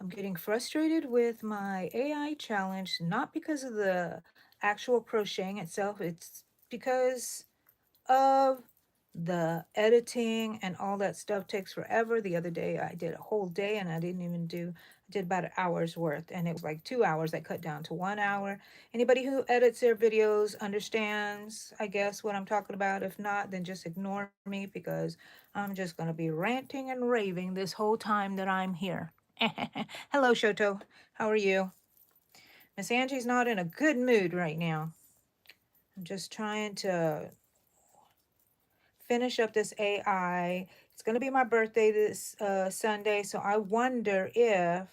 I'm getting frustrated with my AI challenge, not because of the actual crocheting itself, it's because of the editing and all that stuff takes forever. The other day I did a whole day and I didn't even do, I did about an hour's worth, and it was like 2 hours. I cut down to 1 hour. Anybody who edits their videos understands, I guess, what I'm talking about. If not, then just ignore me because I'm just going to be ranting and raving this whole time that I'm here. Hello, Shoto. How are you? Miss Angie's not in a good mood right now. I'm just trying to finish up this AI. It's going to be my birthday this Sunday, so I wonder if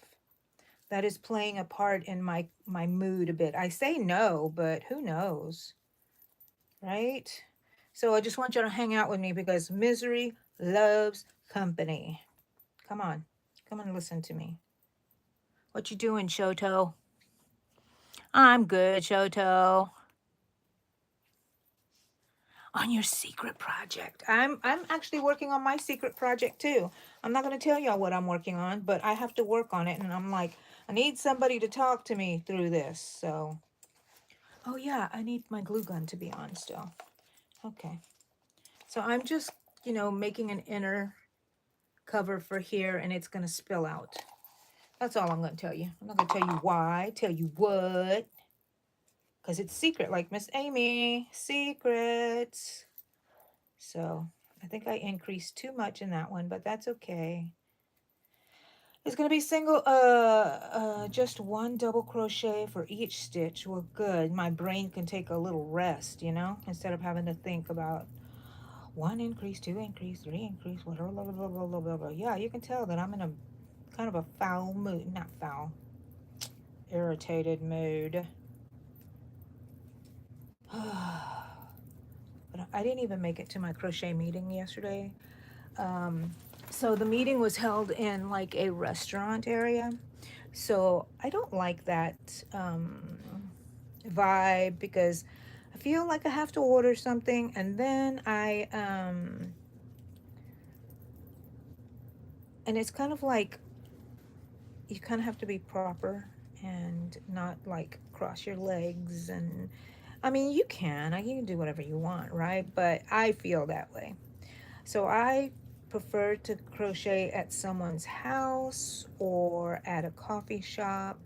that is playing a part in my mood a bit. I say no, but who knows, right? So I just want you to hang out with me because misery loves company. Come on. Come and listen to me. What you doing, Shoto? I'm good, Shoto. On your secret project. I'm actually working on my secret project too. I'm not going to tell y'all what I'm working on, but I have to work on it, and I'm like, I need somebody to talk to me through this. So, oh yeah, I need my glue gun to be on still. Okay. So I'm just, making an inner cover for here, and it's going to spill out. That's all I'm going to tell you. I'm not going to tell you why, tell you what, because it's secret, like Miss Amy. Secrets. So I think I increased too much in that one, but that's okay. It's going to be just one double crochet for each stitch. Well, good. My brain can take a little rest, instead of having to think about one increase, two increase, three increase, whatever, blah, blah, blah, blah, blah, blah, blah. Yeah, you can tell that I'm in a kind of a foul mood. Not foul, irritated mood. But I didn't even make it to my crochet meeting yesterday. Um, so the meeting was held in like a restaurant area. So I don't like that vibe because I feel like I have to order something, and then and it's kind of like you kind of have to be proper and not like cross your legs. And I mean, you can do whatever you want, right? But I feel that way. So I prefer to crochet at someone's house or at a coffee shop,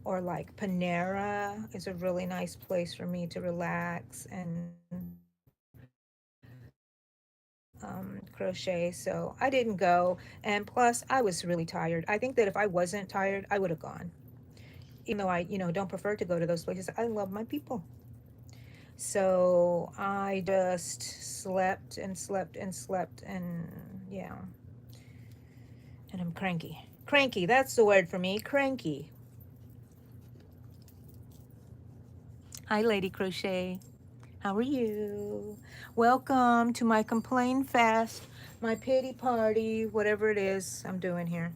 or like Panera is a really nice place for me to relax and crochet. So I didn't go. And plus, I was really tired. I think that if I wasn't tired, I would have gone. Even though I, don't prefer to go to those places, I love my people. So I just slept and slept and slept, and yeah. And I'm cranky. Cranky, that's the word for me. Cranky. Hi, Lady Crochet. How are you? Welcome to my complain fest, my pity party, whatever it is I'm doing here.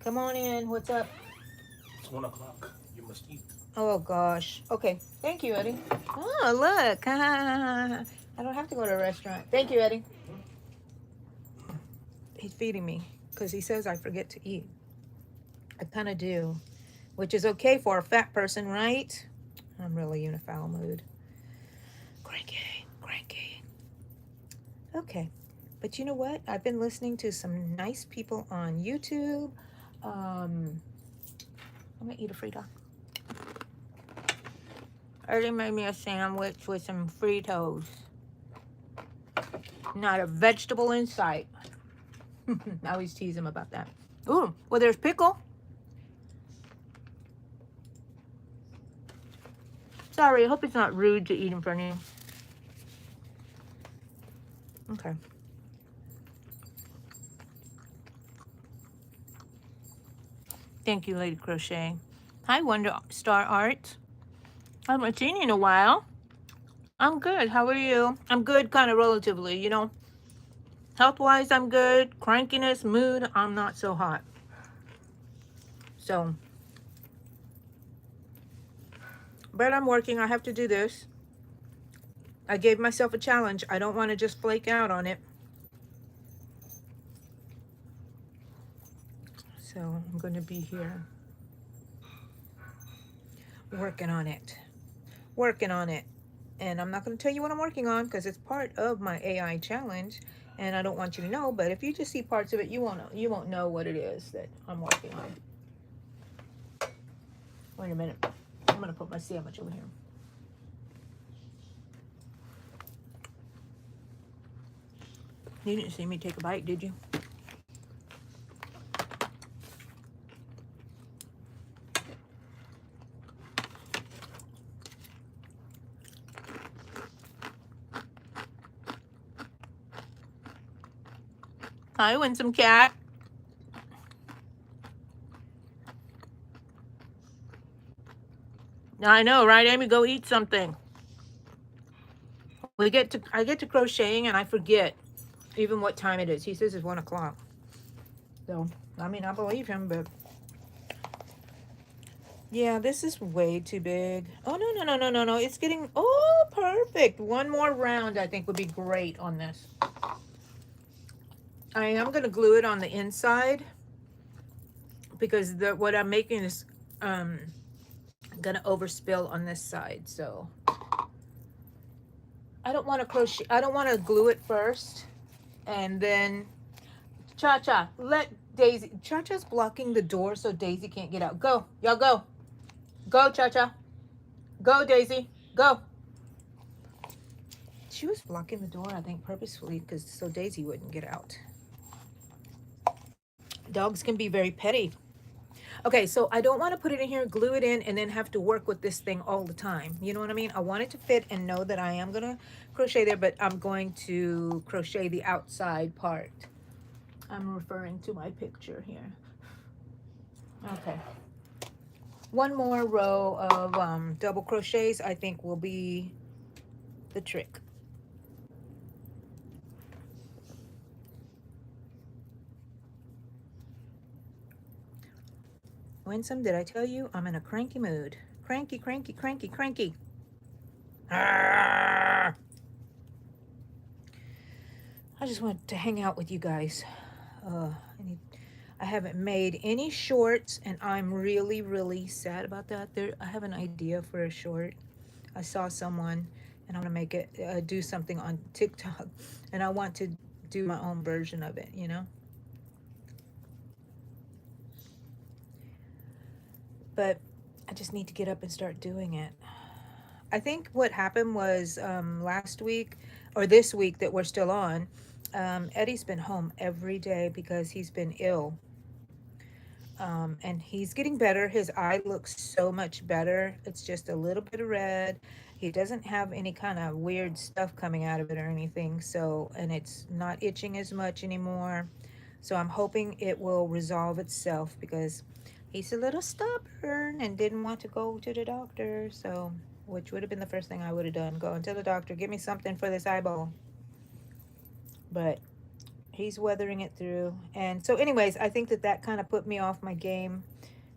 Come on in. What's up? It's 1 o'clock. You must eat. Oh, gosh. Okay. Thank you, Eddie. Oh, look. I don't have to go to a restaurant. Thank you, Eddie. He's feeding me because he says I forget to eat. I kind of do, which is okay for a fat person, right? I'm really in a foul mood. Cranky, cranky. Okay. But you know what? I've been listening to some nice people on YouTube. I'm gonna eat a Frito. Early made me a sandwich with some Fritos. Not a vegetable in sight. I always tease him about that. Ooh, well, there's pickle. Sorry, I hope it's not rude to eat in front of you. Okay. Thank you, Lady Crochet. Hi, Wonder Star Art. I haven't seen you in a while. I'm good. How are you? I'm good, kind of relatively. Health-wise, I'm good. Crankiness, mood, I'm not so hot. So, but I'm working. I have to do this. I gave myself a challenge. I don't want to just flake out on it. So I'm going to be here working on it. Working on it. And I'm not going to tell you what I'm working on because it's part of my AI challenge and I don't want you to know, but if you just see parts of it, you won't know what it is that I'm working on. Wait a minute. I'm going to put my sandwich over here. You didn't see me take a bite, did you? Hi, Winsome Cat. I know, right, Amy? Go eat something. I get to crocheting and I forget even what time it is. He says it's 1 o'clock. So I mean I believe him, but yeah, this is way too big. Oh no. It's getting perfect. One more round I think would be great on this. I am gonna glue it on the inside because the what I'm making is um gonna overspill on this side. So I don't want to crochet. I don't want to glue it first and then Cha Cha, let Daisy. Cha Cha's blocking the door so Daisy can't get out. Go, y'all go. Go, Cha Cha. Go, Daisy. Go. She was blocking the door, I think, purposefully, because so Daisy wouldn't get out. Dogs can be very petty. Okay, so I don't want to put it in here, glue it in, and then have to work with this thing all the time. You know what I mean? I want it to fit and know that I am going to crochet there, but I'm going to crochet the outside part. I'm referring to my picture here. Okay. One more row of double crochets I think will be the trick. Winsome, did I tell you I'm in a cranky mood? Cranky, cranky, cranky, cranky. Arrgh. I just want to hang out with you guys. Uh, I haven't made any shorts, and I'm really, really sad about that. I have an idea for a short. I saw someone, and I'm gonna make it do something on TikTok, and I want to do my own version of it. But I just need to get up and start doing it. I think what happened was last week or this week that we're still on, Eddie's been home every day because he's been ill. And he's getting better. His eye looks so much better. It's just a little bit of red. He doesn't have any kind of weird stuff coming out of it or anything. So, and it's not itching as much anymore. So I'm hoping it will resolve itself because he's a little stubborn and didn't want to go to the doctor. So, which would have been the first thing I would have done, go into the doctor, give me something for this eyeball. But he's weathering it through. And so anyways, I think that that kind of put me off my game.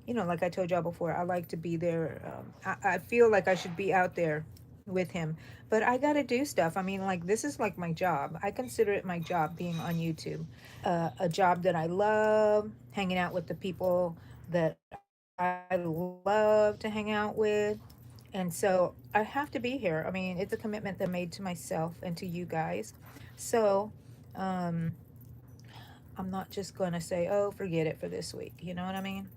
Like I told y'all before, I like to be there. I feel like I should be out there with him, but I got to do stuff. I mean, like, this is like my job. I consider it my job being on YouTube, a job that I love, hanging out with the people that I love to hang out with. And so I have to be here. I mean, it's a commitment that I made to myself and to you guys. So, I'm not just going to say, oh, forget it for this week. You know what I mean?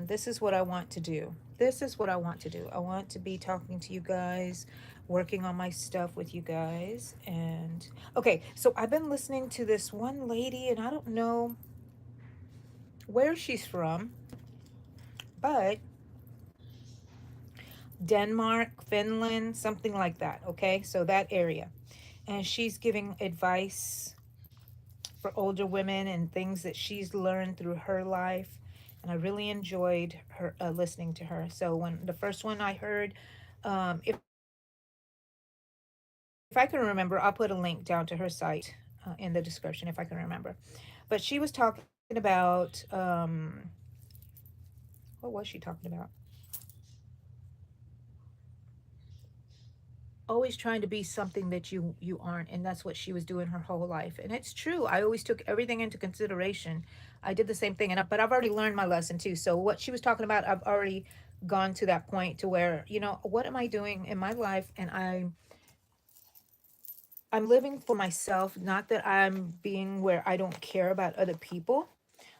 This is what I want to do. This is what I want to do. I want to be talking to you guys, working on my stuff with you guys. And okay, so I've been listening to this one lady, and I don't know where she's from, but Denmark, Finland, something like that. Okay, so that area. And she's giving advice for older women and things that she's learned through her life. And I really enjoyed her listening to her. So when the first one I heard, if I can remember, I'll put a link down to her site in the description if I can remember. But she was talking about what was she talking about? always trying to be something that you aren't, and that's what she was doing her whole life. And it's true, I always took everything into consideration. I did the same thing, but I've already learned my lesson too. So what she was talking about, I've already gone to that point to where, what am I doing in my life, and I'm living for myself. Not that I'm being where I don't care about other people.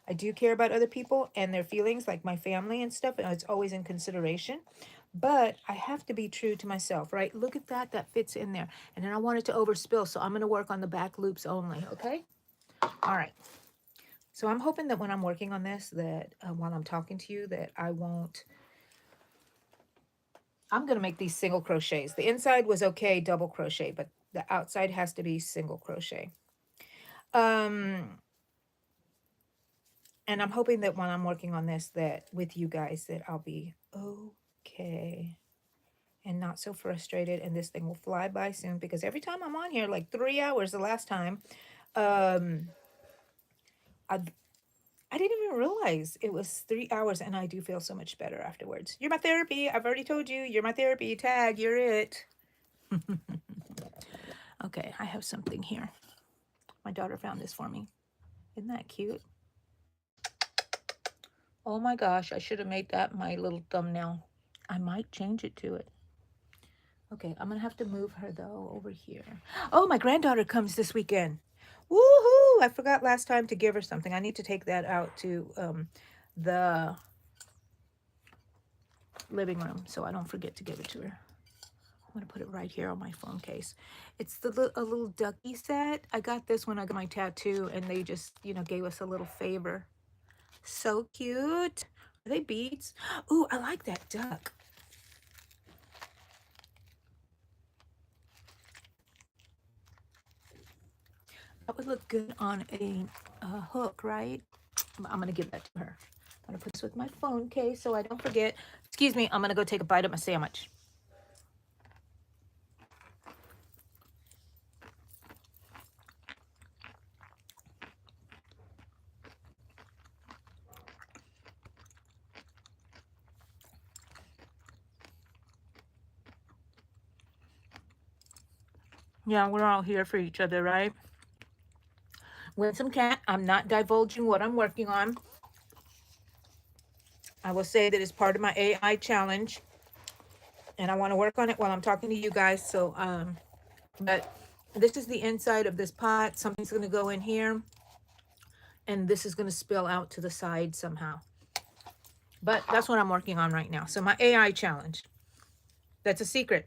I do care about other people and their feelings, like my family and stuff, and it's always in consideration. But I have to be true to myself, right? Look at that, that fits in there. And then I want it to overspill, so I'm going to work on the back loops only, okay? All right. So I'm hoping that when I'm working on this, that while I'm talking to you, that I won't. I'm going to make these single crochets. The inside was okay, double crochet, but the outside has to be single crochet. Um, and I'm hoping that when I'm working on this, that with you guys, that I'll be okay and not so frustrated, and this thing will fly by soon, because every time I'm on here, like 3 hours the last time, um, I I didn't even realize it was 3 hours, and I do feel so much better afterwards. You're my therapy. I've already told you, you're my therapy. Tag, you're it. Okay, I have something here. My daughter found this for me. Isn't that cute? Oh my gosh, I should have made that my little thumbnail. I might change it to it. Okay, I'm gonna have to move her though over here. Oh, my granddaughter comes this weekend. Woohoo! I forgot last time to give her something. I need to take that out to the living room so I don't forget to give it to her. I'm gonna put it right here on my phone case. It's a little ducky set. I got this when I got my tattoo, and they just gave us a little favor. So cute. Are they beads? Ooh, I like that duck. That would look good on a hook, right? I'm gonna give that to her. I'm gonna put this with my phone case so I don't forget. Excuse me, I'm gonna go take a bite of my sandwich. Yeah, we're all here for each other, right? Winsome Cat, I'm not divulging what I'm working on. I will say that it's part of my AI challenge, and I want to work on it while I'm talking to you guys. So, but this is the inside of this pot. Something's going to go in here, and this is going to spill out to the side somehow. But that's what I'm working on right now. So my AI challenge. That's a secret.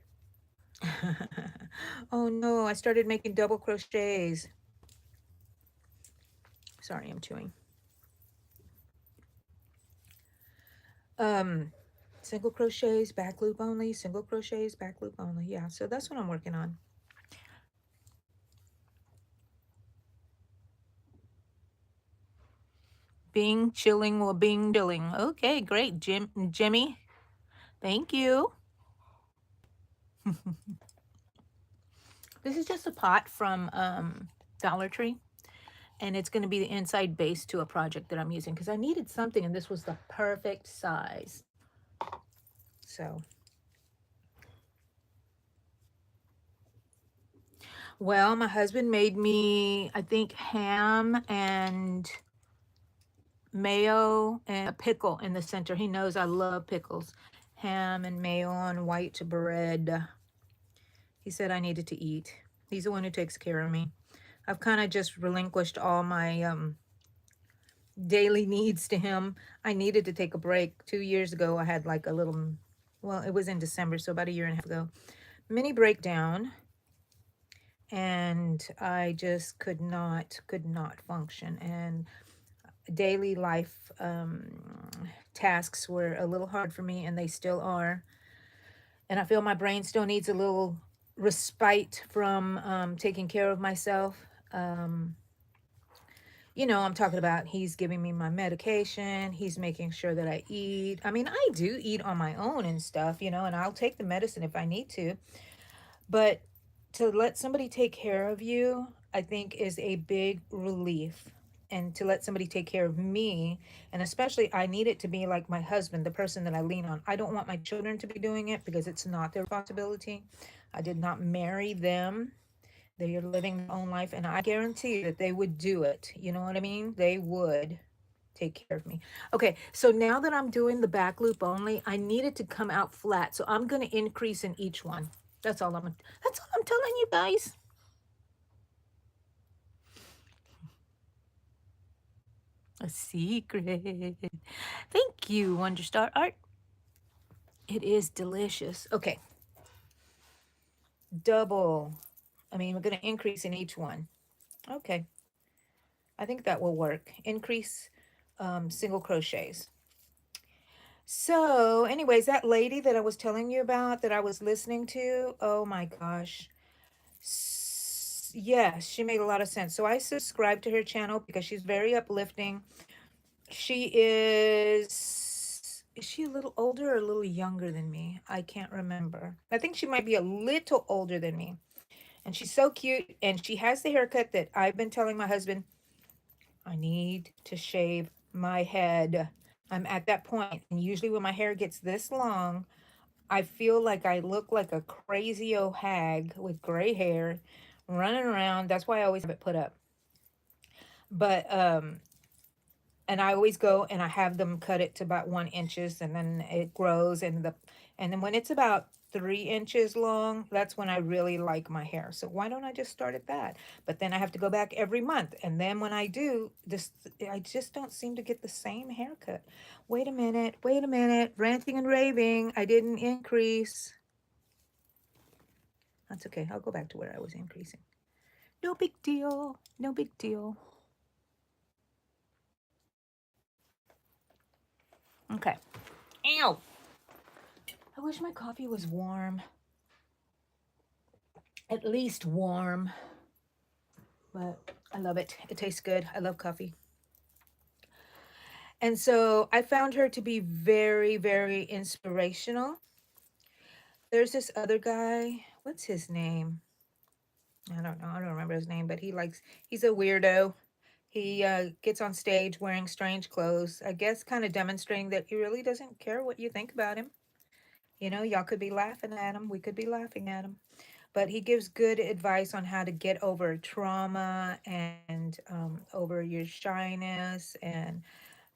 Oh no, I started making double crochets. Sorry, I'm chewing. Um, Single crochets, back loop only, single crochets, back loop only. Yeah, so that's what I'm working on. Bing chilling or bing dilling. Okay, great, Jimmy. Thank you. This is just a pot from Dollar Tree, and it's going to be the inside base to a project that I'm using because I needed something, and this was the perfect size. So, well, my husband made me, I think, ham and mayo and a pickle in the center. He knows I love pickles. Ham and mayo on white bread. He said I needed to eat. He's the one who takes care of me. I've kind of just relinquished all my daily needs to him. I needed to take a break. 2 years ago, I had like a little, well, it was in December, so about a year and a half ago, mini breakdown. And I just could not function. And daily life tasks were a little hard for me, and they still are. And I feel my brain still needs a little respite from taking care of myself. Um, I'm talking about he's giving me my medication. He's making sure that I eat. I mean, I do eat on my own and stuff, and I'll take the medicine if I need to. But to let somebody take care of you, I think is a big relief. and to let somebody take care of me. And especially, I need it to be like my husband, the person that I lean on. I don't want my children to be doing it because it's not their responsibility. I did not marry them. They are living their own life, and I guarantee you that they would do it. You know what I mean? They would take care of me. Okay, so now that I'm doing the back loop only, I need it to come out flat. So I'm going to increase in each one. That's all I'm telling you guys. A secret. Thank you, Wonderstar Art. It is delicious. Okay, double. I mean, we're going to increase in each one. Okay, I think that will work. Increase single crochets. So, anyways, that lady that I was telling you about that I was listening to, oh my gosh. Yes, she made a lot of sense. So I subscribe to her channel because she's very uplifting. She is she a little older or a little younger than me? I can't remember. I think she might be a little older than me. And she's so cute, and she has the haircut that I've been telling my husband I need to shave my head. I'm at that point, and usually when my hair gets this long, I feel like I look like a crazy old hag with gray hair running around. That's why I always have it put up. But and I always go and I have them cut it to about 1 inches, and then it grows, and then when it's about 3 inches long, that's when I really like my hair. So why don't I just start at that? But then I have to go back every month, and then when I do this, I just don't seem to get the same haircut. Wait a minute, ranting and raving. I didn't increase. That's okay. I'll go back to where I was increasing. No big deal. No big deal. Okay. Ow. I wish my coffee was warm. At least warm. But I love it. It tastes good. I love coffee. And so I found her to be very, very inspirational. There's this other guy. What's his name? I don't know. I don't remember his name, but he's a weirdo. He gets on stage wearing strange clothes, I guess, kind of demonstrating that he really doesn't care what you think about him. You know, y'all could be laughing at him. We could be laughing at him. But he gives good advice on how to get over trauma and over your shyness and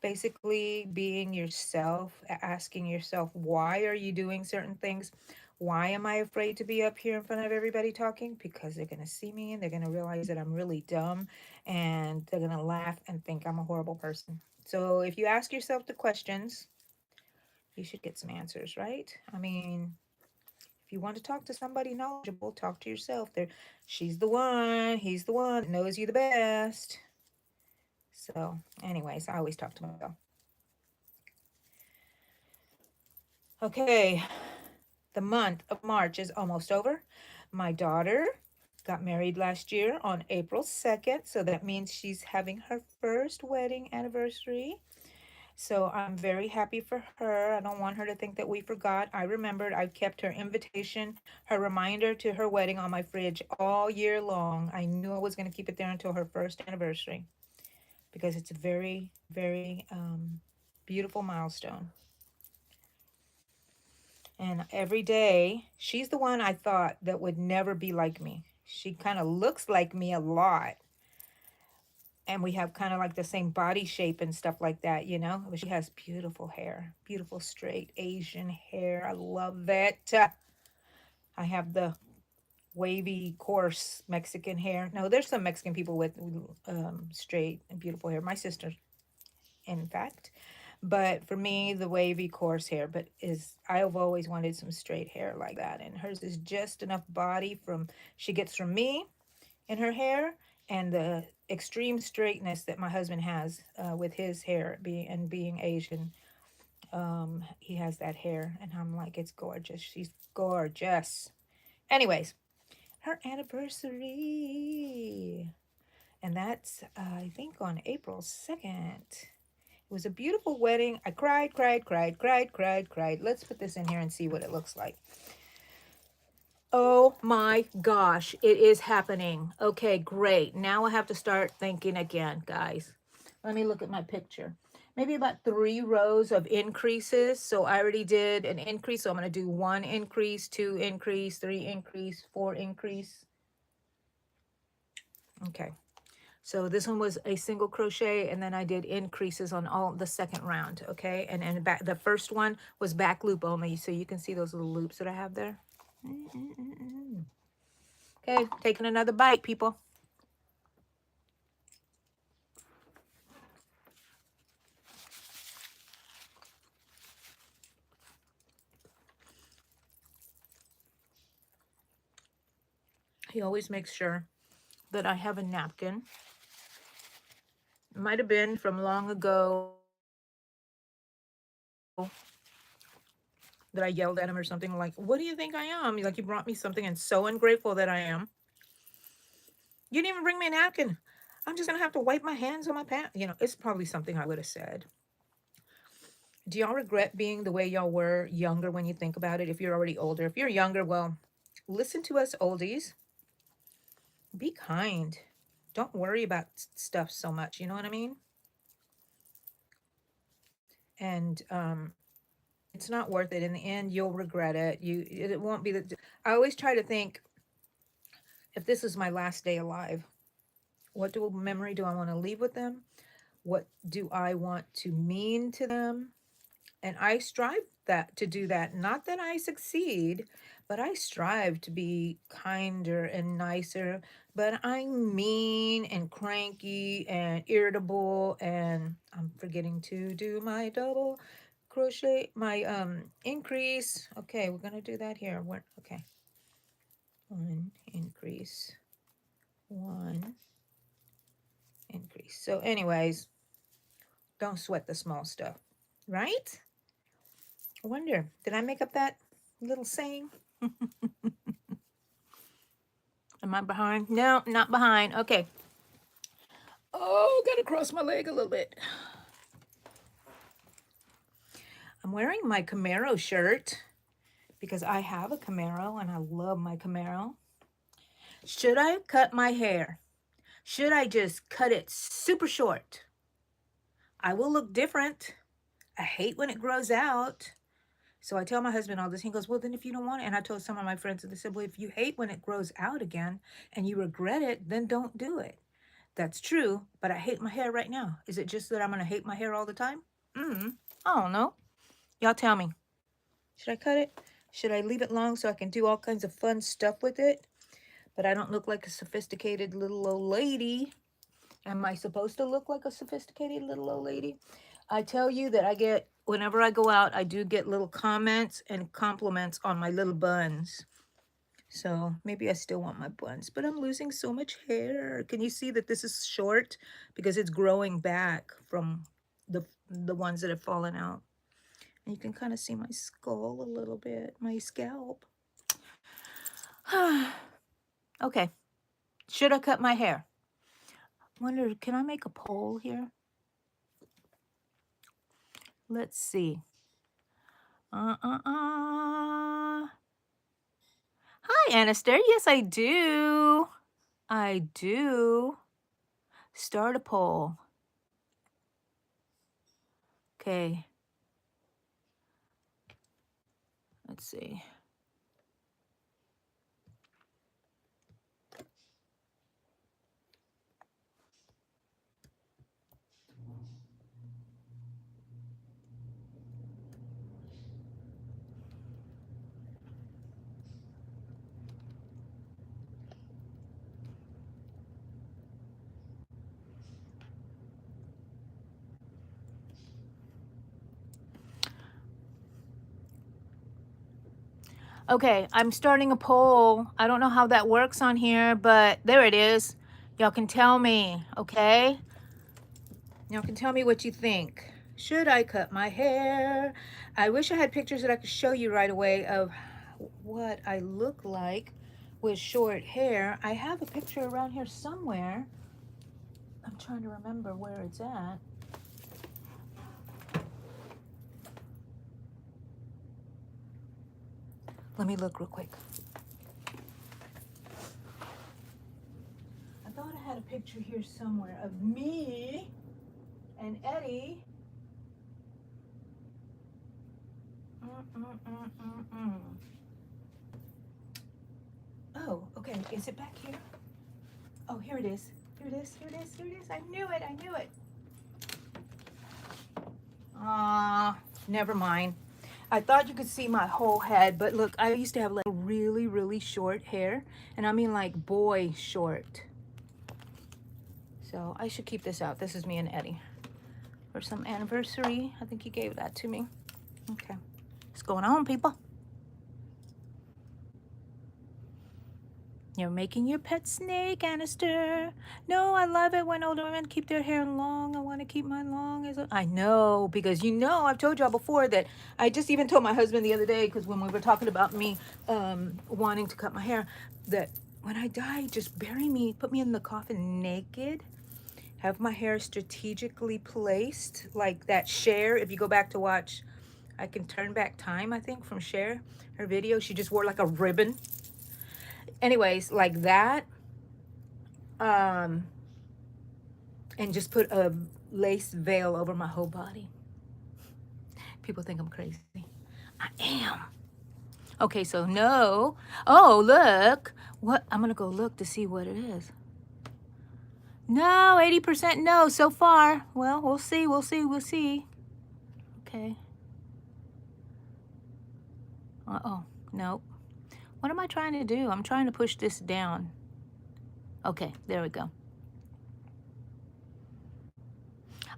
basically being yourself, asking yourself, why are you doing certain things? Why am I afraid to be up here in front of everybody talking? Because they're going to see me and they're going to realize that I'm really dumb and they're going to laugh and think I'm a horrible person. So if you ask yourself the questions, you should get some answers, right? I mean, if you want to talk to somebody knowledgeable, talk to yourself. She's the one, he's the one that knows you the best. So, anyways, I always talk to myself. Okay, the month of March is almost over. My daughter got married last year on April 2nd, so that means she's having her first wedding anniversary. So I'm very happy for her. I don't want her to think that we forgot. I remembered. I kept her invitation, her reminder to her wedding on my fridge all year long. I knew I was going to keep it there until her first anniversary because it's a very, very beautiful milestone. And every day, she's the one I thought that would never be like me. She kind of looks like me a lot. And we have kind of like the same body shape and stuff like that, you know? But she has beautiful hair, beautiful straight Asian hair. I love it. I have the wavy, coarse Mexican hair. No, there's some Mexican people with straight and beautiful hair. My sister, in fact. But for me, the wavy, coarse hair, but is I've always wanted some straight hair like that. And hers is just enough body from she gets from me in her hair and the extreme straightness that my husband has with his hair being Asian. He has that hair, and I'm like, it's gorgeous. She's gorgeous. Anyways, her anniversary, and that's I think on April 2nd. It was a beautiful wedding. I cried, cried, cried, cried, cried, cried. Let's put this in here and see what it looks like. Oh my gosh, it is happening. Okay, great. Now I have to start thinking again, guys. Let me look at my picture. Maybe about 3 rows of increases. So I already did an increase. So I'm going to do 1 increase, 2 increase, 3 increase, 4 increase. Okay. So this one was a single crochet, and then I did increases on all the second round. Okay. And back, the first one was back loop only. So you can see those little loops that I have there. Okay. Taking another bite, people. He always makes sure that I have a napkin. It might have been from long ago that I yelled at him or something like, "What do you think I am?" Like, you brought me something and so ungrateful that I am. You didn't even bring me a napkin. I'm just gonna have to wipe my hands on my pants. You know, it's probably something I would have said. Do y'all regret being the way y'all were younger when you think about it? If you're already older, if you're younger, well, listen to us oldies. Be kind. Don't worry about stuff so much. You know what I mean? And it's not worth it. In the end, you'll regret it. It won't be the. I always try to think, if this is my last day alive, what memory do I want to leave with them? What do I want to mean to them? And I strive that to do that. Not that I succeed, but I strive to be kinder and nicer. But I'm mean and cranky and irritable, and I'm forgetting to do my double crochet, my increase. Okay, we're gonna do that here. Okay, 1 increase, 1 increase. So anyways, don't sweat the small stuff, right? I wonder, did I make up that little saying? Am I behind? No, not behind. Okay. Oh, gotta cross my leg a little bit. I'm wearing my Camaro shirt because I have a Camaro and I love my Camaro. Should I cut my hair? Should I just cut it super short? I will look different. I hate when it grows out. So I tell my husband all this. He goes, "Well, then if you don't want it," and I told some of my friends, and they said, "Well, if you hate when it grows out again and you regret it, then don't do it." That's true, but I hate my hair right now. Is it just that I'm going to hate my hair all the time? I don't know. Y'all tell me. Should I cut it? Should I leave it long so I can do all kinds of fun stuff with it, but I don't look like a sophisticated little old lady? Am I supposed to look like a sophisticated little old lady? I tell you that I get, whenever I go out, I do get little comments and compliments on my little buns. So maybe I still want my buns, but I'm losing so much hair. Can you see that this is short? Because it's growing back from the ones that have fallen out. And you can kind of see my skull a little bit, my scalp. Okay. Should I cut my hair? Wonder, can I make a poll here? Let's see. Hi, Anastasia. Yes, I do. I do. Start a poll. Okay. Let's see. Okay, I'm starting a poll. I don't know how that works on here, but there it is. Y'all can tell me, okay? Y'all can tell me what you think. Should I cut my hair? I wish I had pictures that I could show you right away of what I look like with short hair. I have a picture around here somewhere. I'm trying to remember where it's at. Let me look real quick. I thought I had a picture here somewhere of me And Eddie, mm, mm, mm, mm, mm. Oh, okay. Is it back here? Oh, here it is. Here it is. Here it is. Here it is. I knew it. I knew it. Ah, never mind. I thought you could see my whole head, but look, I used to have like really, really short hair, and I mean like boy short. So I should keep this out. This is me and Eddie for some anniversary. I think he gave that to me. Okay. What's going on, people? You're making your pet snake, Anister. No, I love it when older women keep their hair long. I want to keep mine long. I know, because I've told y'all before that I just even told my husband the other day, because when we were talking about me wanting to cut my hair, that when I die, just bury me, put me in the coffin naked, have my hair strategically placed, like that Cher. If you go back to watch, I Can Turn Back Time, I think, from Cher, her video, she just wore like a ribbon. Anyways, like that, um, and just put a lace veil over my whole body. People think I'm crazy. I am. Okay, so no. Oh, look. What? I'm going to go look to see what it is. No, 80% no so far. Well, we'll see. We'll see. We'll see. Okay. Uh-oh. Nope. What am I trying to do? I'm trying to push this down. Okay, there we go.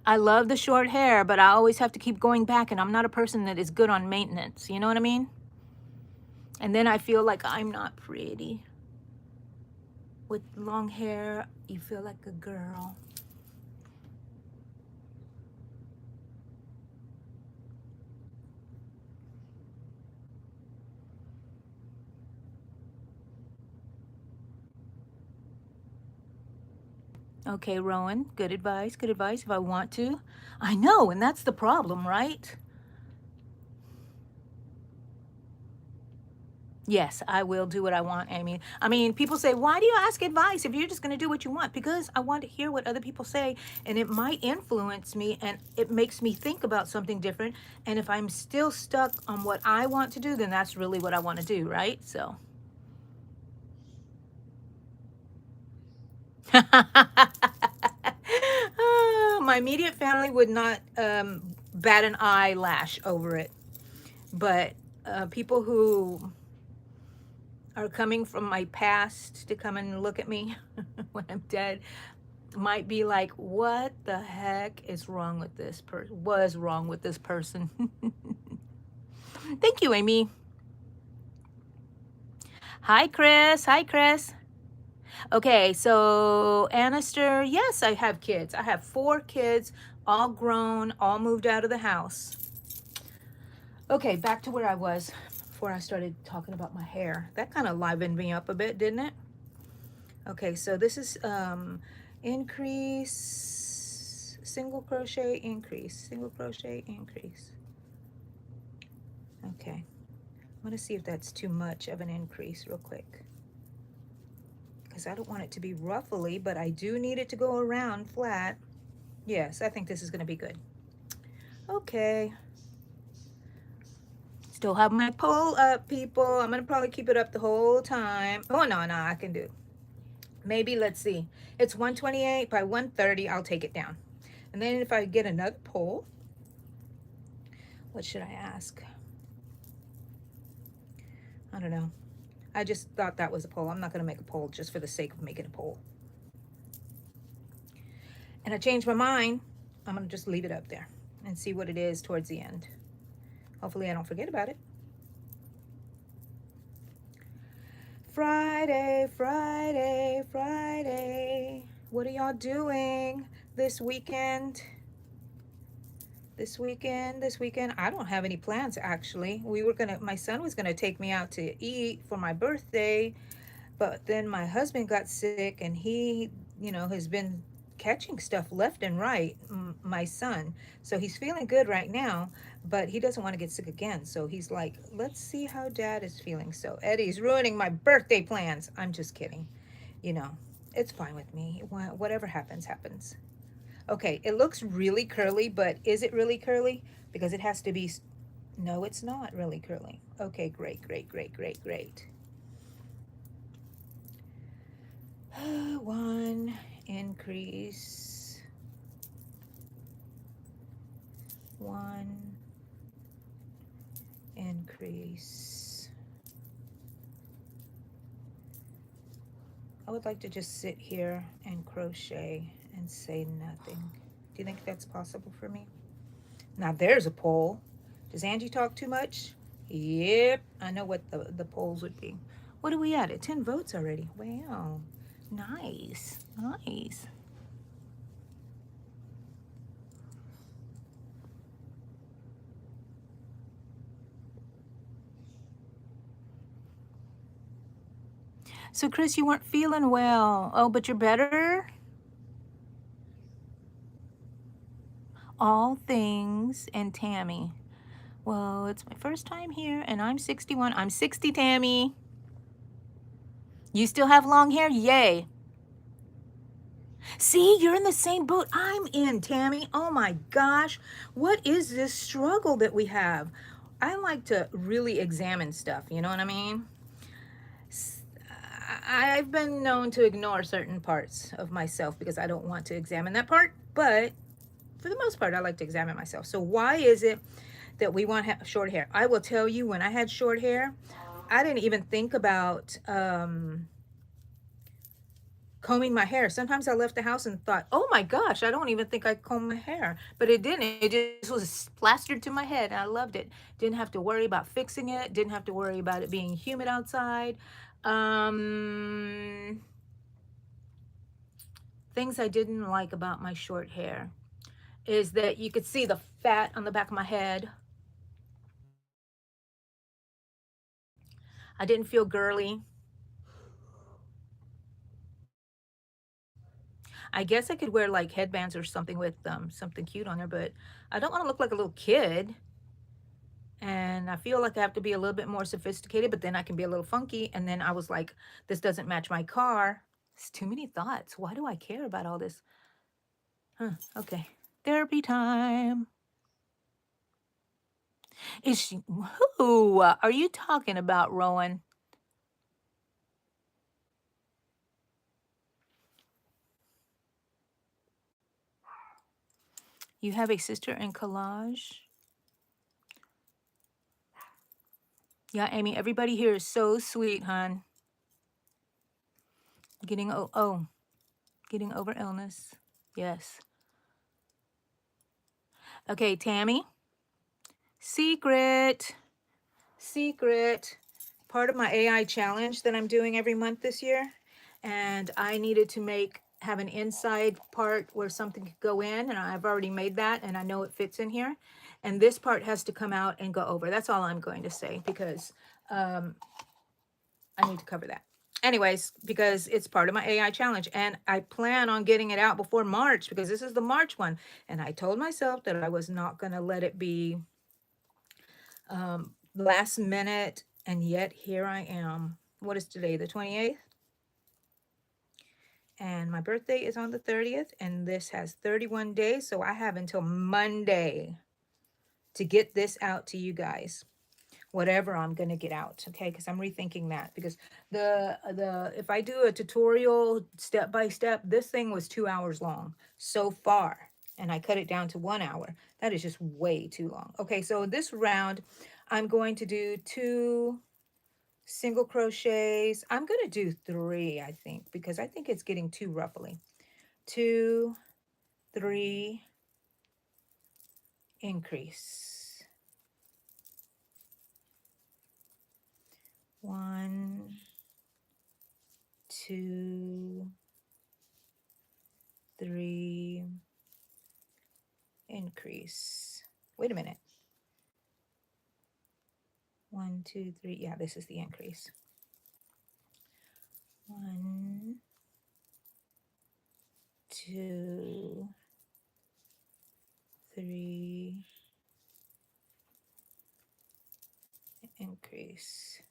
I love the short hair, but I always have to keep going back, and I'm not a person that is good on maintenance. You know what I mean? And then I feel like I'm not pretty. With long hair, you feel like a girl. Okay, Rowan, good advice, good advice if I want to. I know, and that's the problem, right? Yes, I will do what I want, Amy. I mean, people say, why do you ask advice if you're just going to do what you want? Because I want to hear what other people say, and it might influence me, and it makes me think about something different. And if I'm still stuck on what I want to do, then that's really what I want to do, right? So. My immediate family would not bat an eyelash over it. But people who are coming from my past to come and look at me when I'm dead might be like, what the heck is wrong with this person? Was wrong with this person? Thank you, Amy. Hi, Chris. Hi, Chris. Okay, so Anister, yes, I have kids. I have 4 kids, all grown, all moved out of the house. Okay, back to where I was before I started talking about my hair. That kind of livened me up a bit, didn't it? Okay, so this is increase, single crochet, increase, single crochet, increase. Okay, I'm gonna see if that's too much of an increase real quick, because I don't want it to be ruffly, but I do need it to go around flat. Yes, I think this is gonna be good. Okay. Still have my pole up, people. I'm gonna probably keep it up the whole time. Oh, no, I can do. Maybe, let's see. It's 128 by 130. I'll take it down. And then if I get another pole, what should I ask? I don't know. I just thought that was a pole. I'm not gonna make a pole just for the sake of making a pole. And I changed my mind. I'm gonna just leave it up there and see what it is towards the end. Hopefully I don't forget about it. Friday, Friday, Friday. What are y'all doing this weekend? This weekend, I don't have any plans actually. My son was gonna take me out to eat for my birthday, but then my husband got sick and he, has been catching stuff left and right, my son. So he's feeling good right now, but he doesn't want to get sick again. So he's like, let's see how dad is feeling. So Eddie's ruining my birthday plans. I'm just kidding. You know, it's fine with me. Whatever happens, happens. Okay, it looks really curly, but is it really curly? Because it has to be, no, it's not really curly. Okay, great, great, great, great, great. One increase, one increase. I would like to just sit here and crochet and say nothing. Do you think that's possible for me? Now there's a poll. Does Angie talk too much? Yep, I know what the polls would be. What are we at 10 votes already. Wow, nice, nice. So Chris, you weren't feeling well. Oh, but you're better? All things and Tammy. Well, it's my first time here and I'm 61. I'm 60, Tammy. You still have long hair? Yay. See, you're in the same boat I'm in, Tammy. Oh my gosh. What is this struggle that we have? I like to really examine stuff, you know what I mean? I've been known to ignore certain parts of myself because I don't want to examine that part, but for the most part, I like to examine myself. So why is it that we want short hair? I will tell you, when I had short hair, I didn't even think about combing my hair. Sometimes I left the house and thought, oh my gosh, I don't even think I combed my hair. But it didn't. It just was plastered to my head and I loved it. Didn't have to worry about fixing it. Didn't have to worry about it being humid outside. Um, Things I didn't like about my short hair is that you could see the fat on the back of my head. I didn't feel girly. I guess I could wear like headbands or something with something cute on there, but I don't want to look like a little kid. And I feel like I have to be a little bit more sophisticated, but then I can be a little funky. And then I was like, this doesn't match my car. It's too many thoughts. Why do I care about all this? Huh, okay. Therapy time. Is she, who are you talking about, Rowan? You have a sister in collage? Yeah, Amy, everybody here is so sweet, hon. Getting, getting over illness. Yes. Okay, Tammy. Secret. Secret. Part of my AI challenge that I'm doing every month this year. And I needed to have an inside part where something could go in. And I've already made that and I know it fits in here. And this part has to come out and go over. That's all I'm going to say because I need to cover that. Anyways, because it's part of my AI challenge and I plan on getting it out before March because this is the March one. And I told myself that I was not going to let it be last minute. And yet here I am. What is today? The 28th? And my birthday is on the 30th. And this has 31 days. So I have until Monday to get this out to you guys. Whatever I'm going to get out, okay? Because I'm rethinking that because if I do a tutorial step by step, this thing was 2 hours long so far, and I cut it down to 1 hour. That is just way too long. Okay, so this round, I'm going to do 2 single crochets. I'm going to do 3, I think, because I think it's getting too ruffly. 2, 3, increase. 1, 2, 3, increase. Wait a minute. 1, 2, 3. Yeah, this is the increase. 1, 2, 3, increase.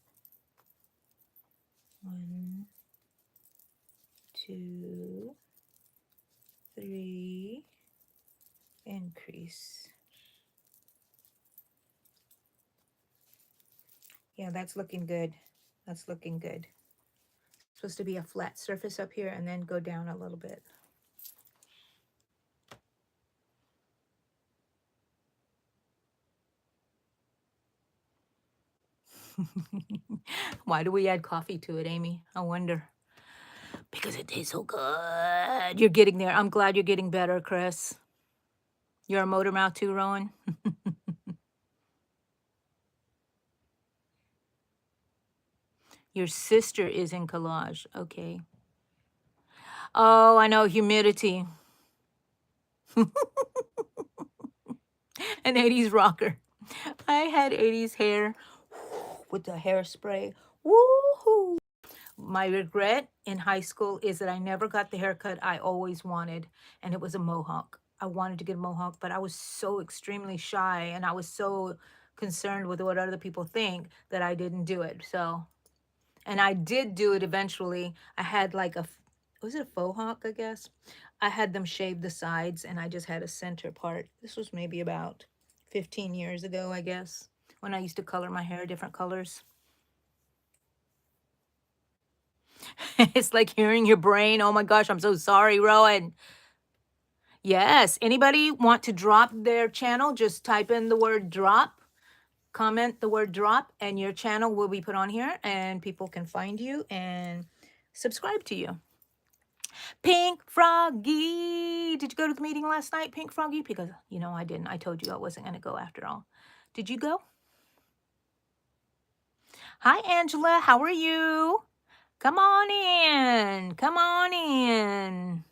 1, 2, 3, increase. Yeah, that's looking good. That's looking good. Supposed to be a flat surface up here and then go down a little bit. Why do we add coffee to it, Amy? I wonder. Because it tastes so good. You're getting there. I'm glad you're getting better, Chris. You're a motor mouth too, Rowan? Your sister is in collage. Okay. Oh, I know, humidity. An 80s rocker. I had 80s hair with the hairspray. Woohoo! My regret in high school is that I never got the haircut I always wanted, and it was a mohawk. I wanted to get a mohawk, but I was so extremely shy and I was so concerned with what other people think that I didn't do it. So, and I did do it eventually. I had like was it a faux hawk, I guess? I had them shave the sides and I just had a center part. This was maybe about 15 years ago, I guess, when I used to color my hair different colors. It's like hearing your brain. Oh my gosh, I'm so sorry, Rowan. Yes. Anybody want to drop their channel? Just type in the word drop, comment the word drop, and your channel will be put on here and people can find you and subscribe to you. Pink Froggy. Did you go to the meeting last night, Pink Froggy? Because, you know, I didn't. I told you I wasn't going to go after all. Did you go? Hi, Angela. How are you? Come on in. Come on in.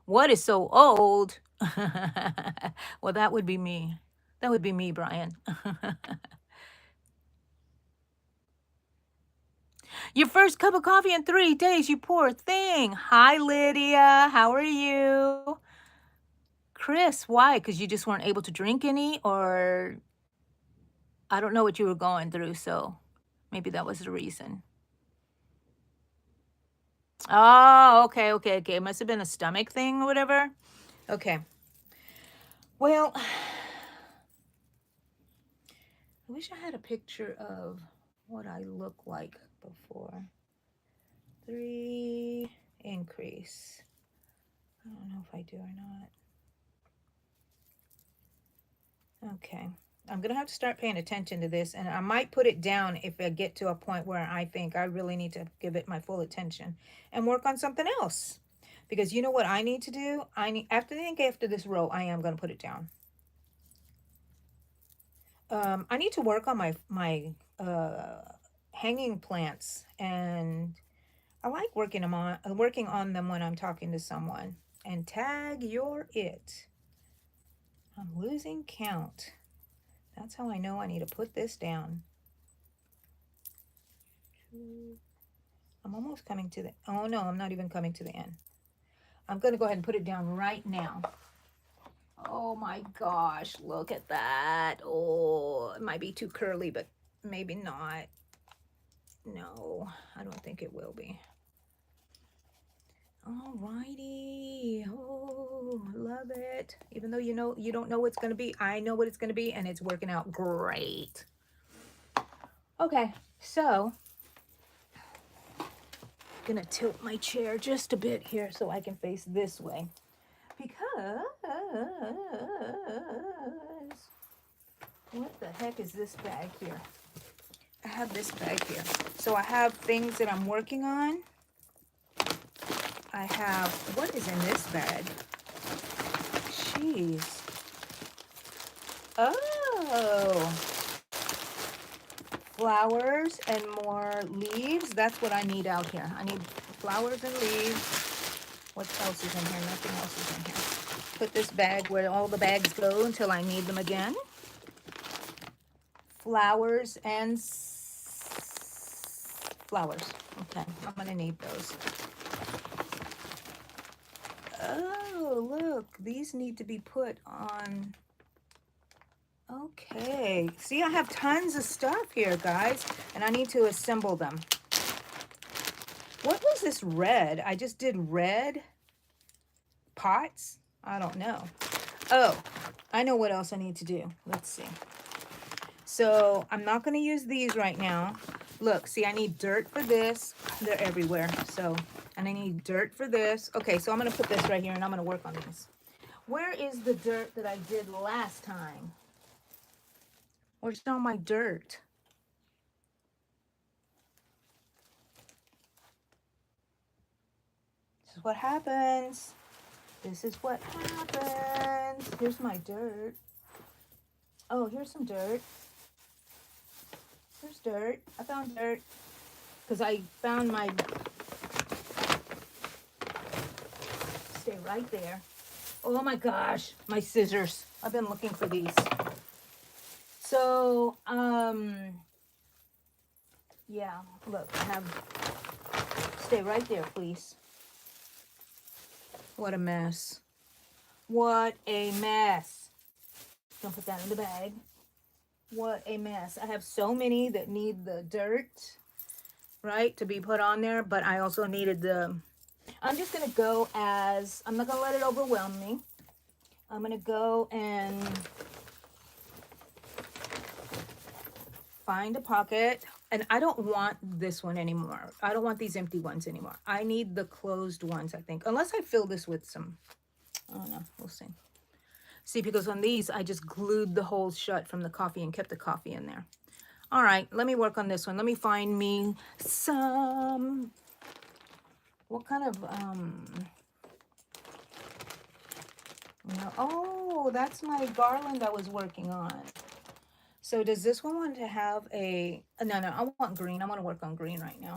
What is so old? Well, that would be me. That would be me, Brian. Your first cup of coffee in 3 days, you poor thing. Hi, Lydia. How are you? Chris, why? Because you just weren't able to drink any, or I don't know what you were going through, so maybe that was the reason. Oh, okay, okay, okay. It must have been a stomach thing or whatever. Okay. Well, I wish I had a picture of what I look like before. 3 increase. I don't know if I do or not. Okay. I'm going to have to start paying attention to this, and I might put it down if I get to a point where I think I really need to give it my full attention and work on something else. Because you know what I need to do? After this row, I am going to put it down. I need to work on my hanging plants, and I like working on them when I'm talking to someone. And tag your it. I'm losing count. That's how I know I need to put this down. I'm almost coming to the, oh no, I'm not even coming to the end. I'm going to go ahead and put it down right now. Oh my gosh, look at that. Oh, it might be too curly, but maybe not. No, I don't think it will be. Alrighty. Oh, love it. Even though you don't know what it's going to be, I know what it's going to be, and it's working out great. Okay, so I'm going to tilt my chair just a bit here so I can face this way. Because what the heck is this bag here? I have this bag here. So I have things that I'm working on. I have, what is in this bag? Jeez. Oh. Flowers and more leaves. That's what I need out here. I need flowers and leaves. What else is in here? Nothing else is in here. Put this bag where all the bags go until I need them again. Flowers and flowers. Okay, I'm gonna need those. Oh, look, these need to be put on. Okay, see, I have tons of stuff here, guys, and I need to assemble them. What was this red? I just did red. pots? I don't know. Oh, I know what else I need to do. Let's see. So I'm not going to use these right now. Look, see, I need dirt for this. They're everywhere. So, and I need dirt for this. Okay, so I'm going to put this right here and I'm going to work on these. Where is the dirt that I did last time? Where's all my dirt? This is what happens. This is what happens. Here's my dirt. Oh, here's some dirt. Here's dirt. I found dirt. Because I found my... Stay right there. Oh my gosh. My scissors. I've been looking for these. So, yeah. Look, I have... Stay right there, please. What a mess. What a mess. Don't put that in the bag. What a mess. I have so many that need the dirt, right, to be put on there, but I also needed the... I'm just going to go as... I'm not going to let it overwhelm me. I'm going to go and find a pocket. And I don't want this one anymore. I don't want these empty ones anymore. I need the closed ones, I think. Unless I fill this with some... I don't know. We'll see. See, because on these, I just glued the holes shut from the coffee and kept the coffee in there. All right, let me work on this one. Let me find me some... What kind of... Oh, that's my garland I was working on. So does this one want to have a... No, I want green. I want to work on green right now.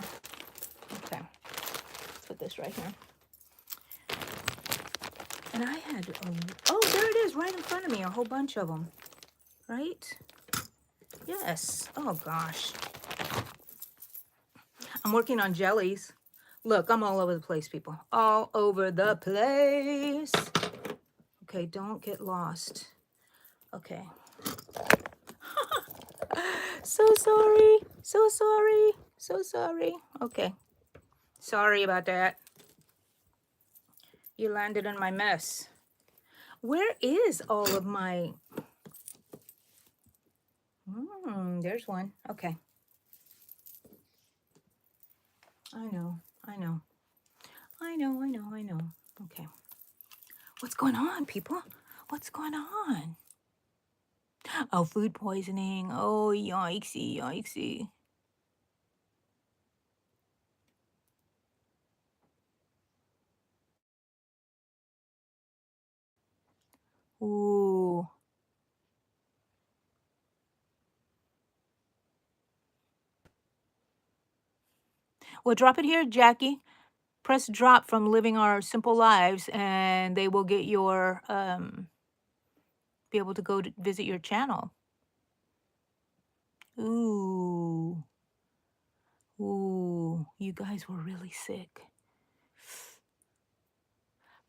Okay. Put this right here. And I had... Oh, there it is right in front of me. A whole bunch of them. Right? Yes. Oh, gosh. I'm working on jellies. Look, I'm all over the place, people. All over the place. Okay, don't get lost. Okay. So sorry. So sorry. So sorry. Okay. Sorry about that. You landed in my mess. Where is all of my... there's one. Okay. I know. Okay. What's going on, people? What's going on? Oh, food poisoning. Oh, yikesy, yikesy. Ooh. Well, drop it here, Jackie. Press drop from Living Our Simple Lives, and they will get your, be able to go to visit your channel. Ooh. Ooh, you guys were really sick.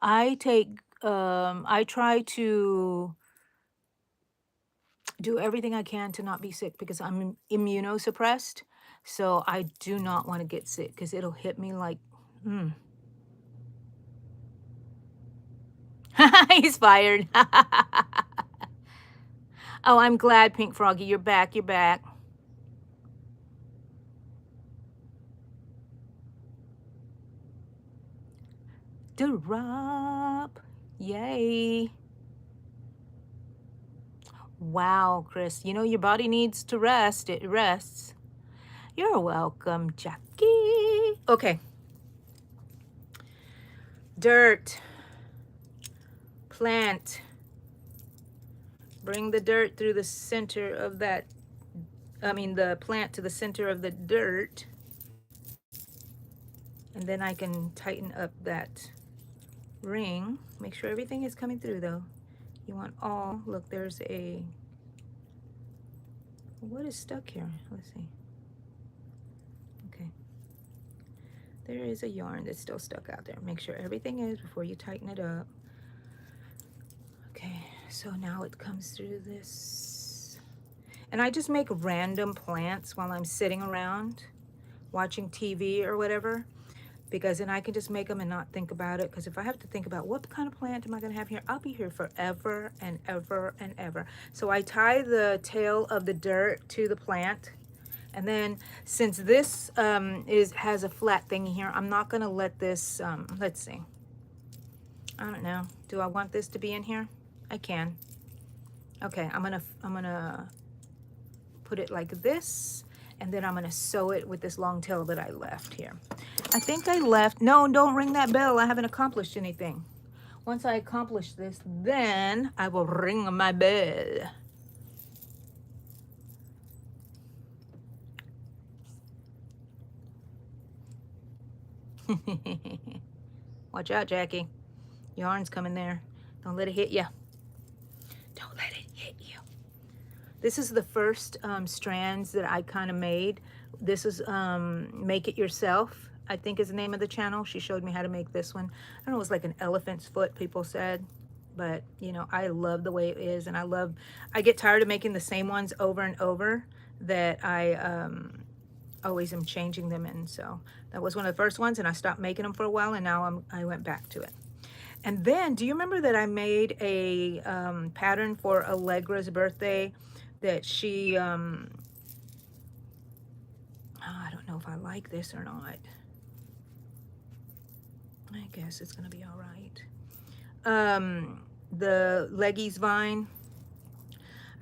I try to do everything I can to not be sick because I'm immunosuppressed. So I do not want to get sick because it'll hit me like, He's fired. Oh, I'm glad, Pink Froggy. You're back. You're back. Drop. Yay. Wow, Chris. You know, your body needs to rest. It rests. You're welcome, Jackie. Okay. Dirt. Plant. Bring the dirt through the center of that. The plant to the center of the dirt. And then I can tighten up that ring. Make sure everything is coming through, though. You want all. Look, there's a... What is stuck here? Let's see. Okay. There is a yarn that's still stuck out there. Make sure everything is before you tighten it up. Okay, so now it comes through this. And I just make random plants while I'm sitting around watching TV or whatever. because then I can just make them and not think about it. Because if I have to think about what kind of plant am I going to have here, I'll be here forever and ever and ever. So I tie the tail of the dirt to the plant. And then since this has a flat thingy here, I'm not going to let this, let's see. I don't know. Do I want this to be in here? I can. Okay, I'm gonna put it like this, and then I'm gonna sew it with this long tail that I left here. I think I left, no, don't ring that bell. I haven't accomplished anything. Once I accomplish this, then I will ring my bell. Watch out, Jackie. Yarn's coming there. Don't let it hit you. Don't let it hit you. This is the first strands that I kind of made. This is Make It Yourself, I think is the name of the channel. She showed me how to make this one. I don't know, it was like an elephant's foot, people said. But, you know, I love the way it is. And I get tired of making the same ones over and over, that I always am changing them in. So that was one of the first ones, and I stopped making them for a while, and now I went back to it. And then, do you remember that I made a pattern for Allegra's birthday that she, I don't know if I like this or not. I guess it's going to be all right. The leggies vine.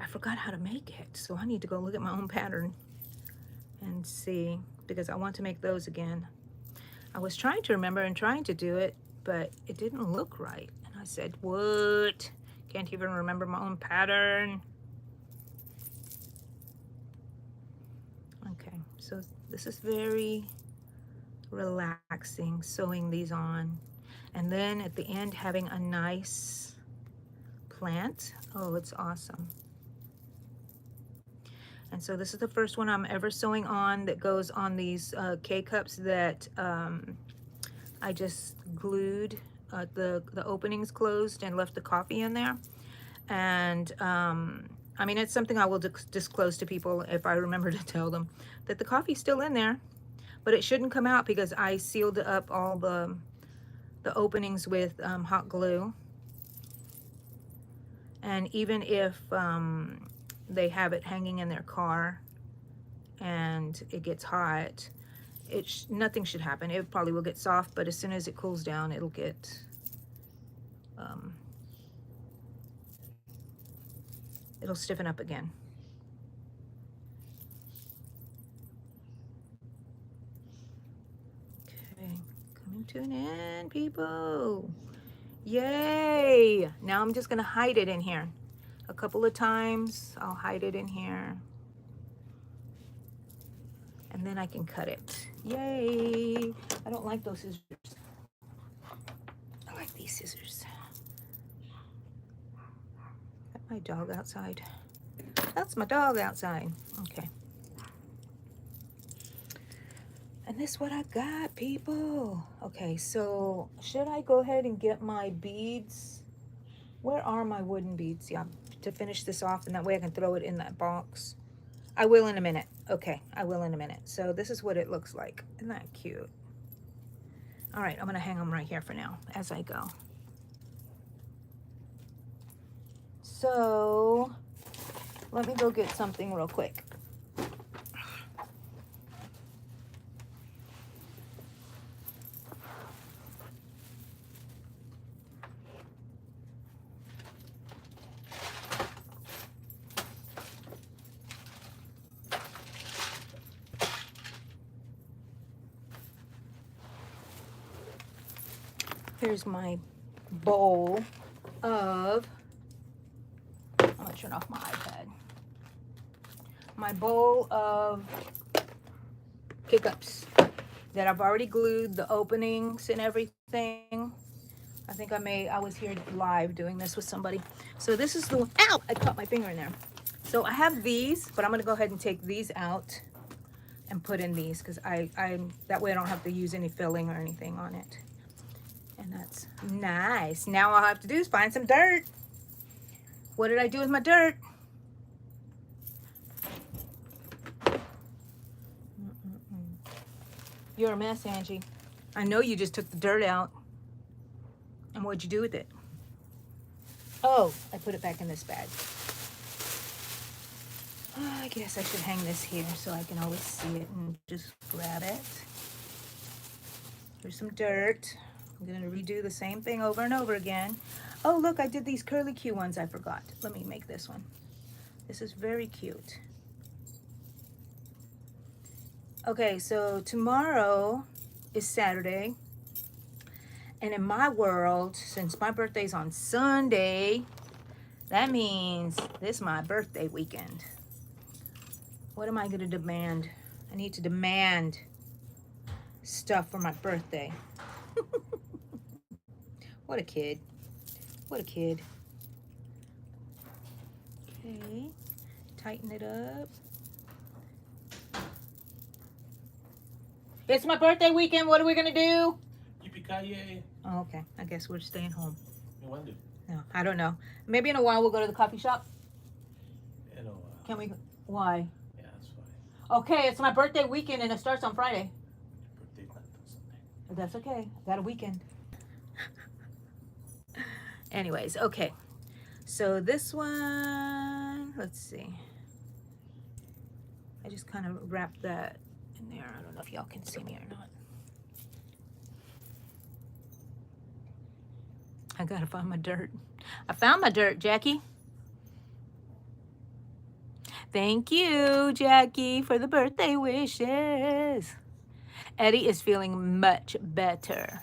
I forgot how to make it, so I need to go look at my own pattern and see, because I want to make those again. I was trying to remember and trying to do it, but it didn't look right. And I said, what? Can't even remember my own pattern. Okay, so this is very relaxing, sewing these on. And then at the end, having a nice plant. Oh, it's awesome. And so this is the first one I'm ever sewing on that goes on these K-cups that I just glued the openings closed and left the coffee in there. And I mean, it's something I will disclose to people if I remember to tell them, that the coffee's still in there, but it shouldn't come out because I sealed up all the openings with hot glue. And even if they have it hanging in their car and it gets hot, nothing should happen. It probably will get soft, but as soon as it cools down, it'll get it'll stiffen up again. Okay, coming to an end, people. Yay! Now I'm just gonna hide it in here. A couple of times I'll hide it in here, and then I can cut it. Yay! I don't like those scissors. I like these scissors. Got my dog outside. That's my dog outside. Okay. And this is what I got, people. Okay, so should I go ahead and get my beads? Where are my wooden beads? Yeah, to finish this off, and that way I can throw it in that box. I will in a minute. Okay, I will in a minute. So this is what it looks like. Isn't that cute? All right, I'm gonna hang them right here for now as I go. So let me go get something real quick. Here's my bowl of, I'm gonna turn off my iPad. My bowl of K-cups that I've already glued the openings and everything. I think I was here live doing this with somebody. So this is the one, ow, I caught my finger in there. So I have these, but I'm gonna go ahead and take these out and put in these, because that way I don't have to use any filling or anything on it. And that's nice. Now all I have to do is find some dirt. What did I do with my dirt? You're a mess, Angie. I know you just took the dirt out. And what'd you do with it? Oh, I put it back in this bag. Oh, I guess I should hang this here so I can always see it and just grab it. Here's some dirt. I'm gonna redo the same thing over and over again. Oh, look, I did these curly Q ones I forgot. Let me make this one. This is very cute. Okay, so tomorrow is Saturday. And in my world, since my birthday's on Sunday, that means this is my birthday weekend. What am I gonna demand? I need to demand stuff for my birthday. What a kid. What a kid. Okay, tighten it up. It's my birthday weekend. What are we gonna do? Yippee-ki-yay. Oh, okay. I guess we're staying home. You want to? No, I don't know. Maybe in a while we'll go to the coffee shop. In a while. Can we? Why? Yeah, that's fine. Okay, it's my birthday weekend and it starts on Friday. Your birthday's not until Sunday. But that's okay. I got a weekend. Anyways, okay. So this one, let's see. I just kind of wrapped that in there. I don't know if y'all can see me or not. I gotta find my dirt. I found my dirt, Jackie. Thank you, Jackie, for the birthday wishes. Eddie is feeling much better.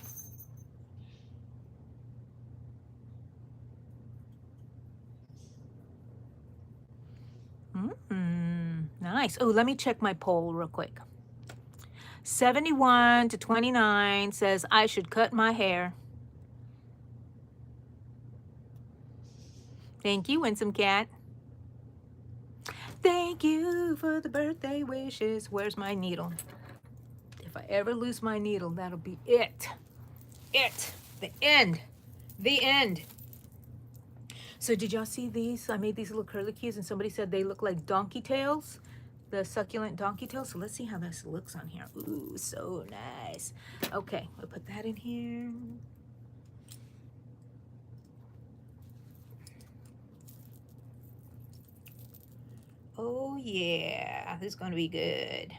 Nice. Oh, let me check my poll real quick. 71 to 29 says I should cut my hair. Thank you, Winsome Cat. Thank you for the birthday wishes. Where's my needle? If I ever lose my needle, that'll be it. It. The end. The end. So did y'all see these? I made these little curlicues and somebody said they look like donkey tails. The succulent donkey tails. So let's see how this looks on here. Ooh, so nice. Okay, we'll put that in here. Oh yeah, this is going to be good.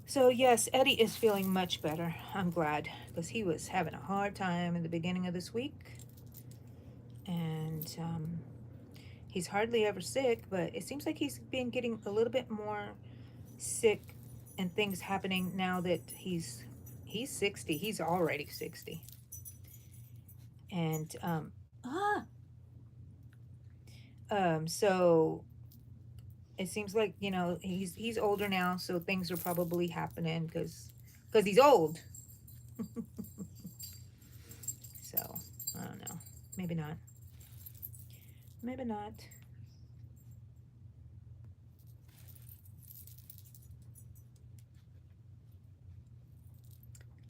So yes, Eddie is feeling much better. I'm glad because he was having a hard time in the beginning of this week. And he's hardly ever sick, but it seems like he's been getting a little bit more sick and things happening now that he's 60. He's already 60. And so it seems like, you know, he's older now, so things are probably happening because he's old. So I don't know. Maybe not. Maybe not.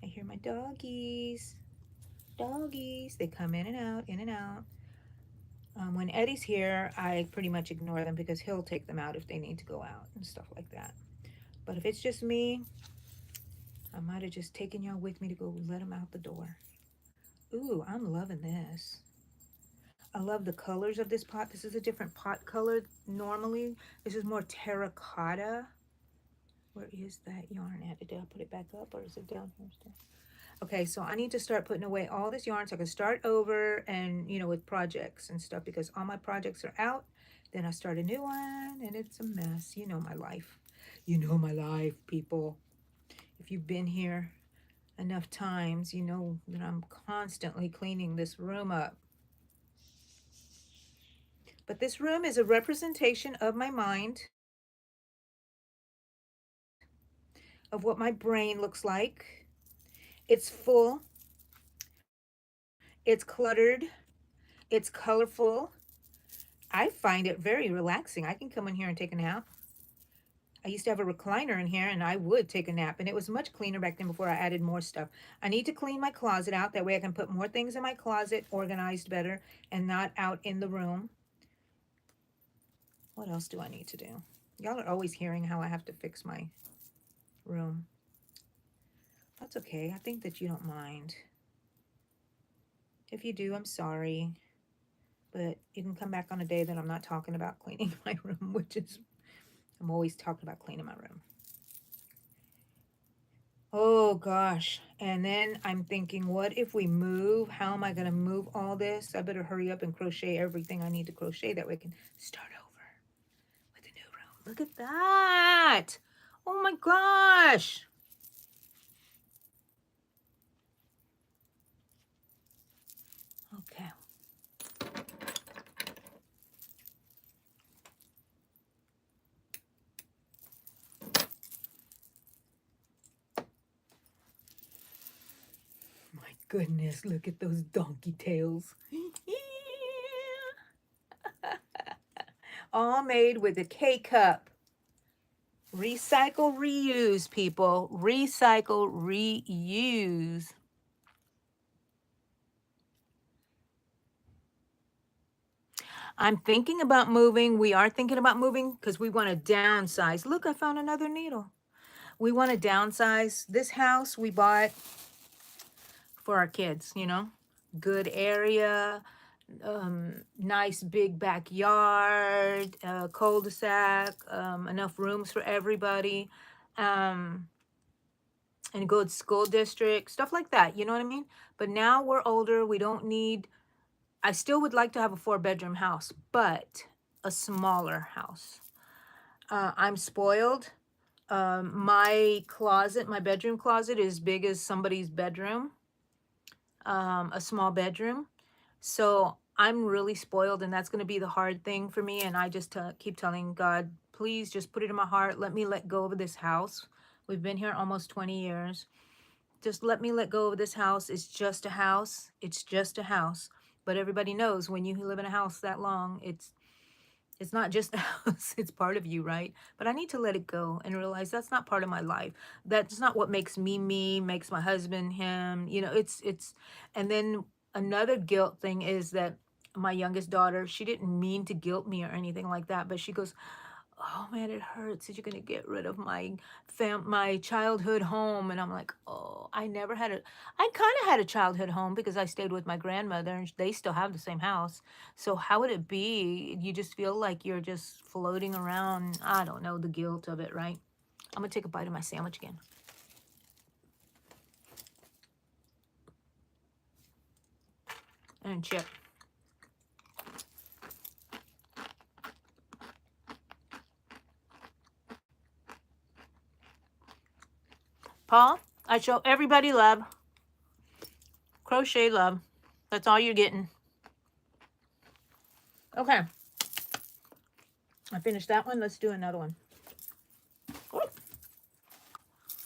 I hear my doggies. Doggies. They come in and out, in and out. When Eddie's here, I pretty much ignore them because he'll take them out if they need to go out and stuff like that. But if it's just me, I might have just taken y'all with me to go let them out the door. Ooh, I'm loving this. I love the colors of this pot. This is a different pot color normally. This is more terracotta. Where is that yarn at? Did I put it back up or is it down here still? Okay, so I need to start putting away all this yarn so I can start over and, you know, with projects and stuff because all my projects are out. Then I start a new one and it's a mess. You know my life. You know my life, people. If you've been here enough times, you know that I'm constantly cleaning this room up. But this room is a representation of my mind, of what my brain looks like. It's full, it's cluttered, it's colorful. I find it very relaxing. I can come in here and take a nap. I used to have a recliner in here and I would take a nap, and it was much cleaner back then before I added more stuff. I need to clean my closet out. That way I can put more things in my closet, organized better and not out in the room. What else do I need to do? Y'all are always hearing how I have to fix my room. That's okay. I think that you don't mind. If you do, I'm sorry. But you can come back on a day that I'm not talking about cleaning my room, which is, I'm always talking about cleaning my room. Oh gosh. And then I'm thinking, what if we move? How am I going to move all this? I better hurry up and crochet everything I need to crochet that we can start over with the new room. Look at that. Oh my gosh. Okay. My goodness, look at those donkey tails. All made with a K cup. Recycle, reuse, people. Recycle, reuse. I'm thinking about moving. We are thinking about moving because we want to downsize. Look, I found another needle. We want to downsize. This house we bought for our kids, you know, good area, nice big backyard, cul-de-sac, enough rooms for everybody, um, and a good school district, stuff like that. You know what I mean? But now we're older. We don't need, I still would like to have a 4-bedroom house, but a smaller house. I'm spoiled. My closet, my bedroom closet is big as somebody's bedroom, a small bedroom. So I'm really spoiled, and that's going to be the hard thing for me. And I just keep telling God, please just put it in my heart. Let me let go of this house. We've been here almost 20 years. Just let me let go of this house. It's just a house. It's just a house. But everybody knows when you live in a house that long, it's not just a house, it's part of you, right? But I need to let it go and realize that's not part of my life. That's not what makes me, makes my husband him. You know, it's and then another guilt thing is that my youngest daughter, she didn't mean to guilt me or anything like that, but she goes, oh man, it hurts that you're gonna get rid of my childhood home. And I'm like, oh, I kind of had a childhood home because I stayed with my grandmother and they still have the same house. So how would it be? You just feel like you're just floating around. I don't know, the guilt of it, right? I'm gonna take a bite of my sandwich again. And chip. Paul, I show everybody love. Crochet love. That's all you're getting. Okay, I finished that one. Let's do another one.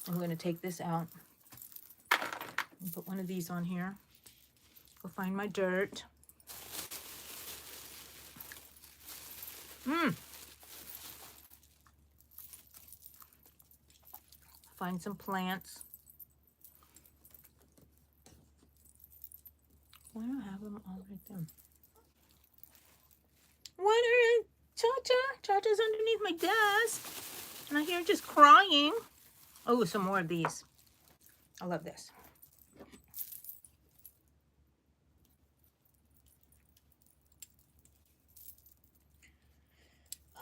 I'm going to take this out and put one of these on here. Go find my dirt. Find some plants. Why do I have them all right there? What are Cha-Cha? Cha-Cha's underneath my desk. And I hear her just crying. Oh, some more of these. I love this.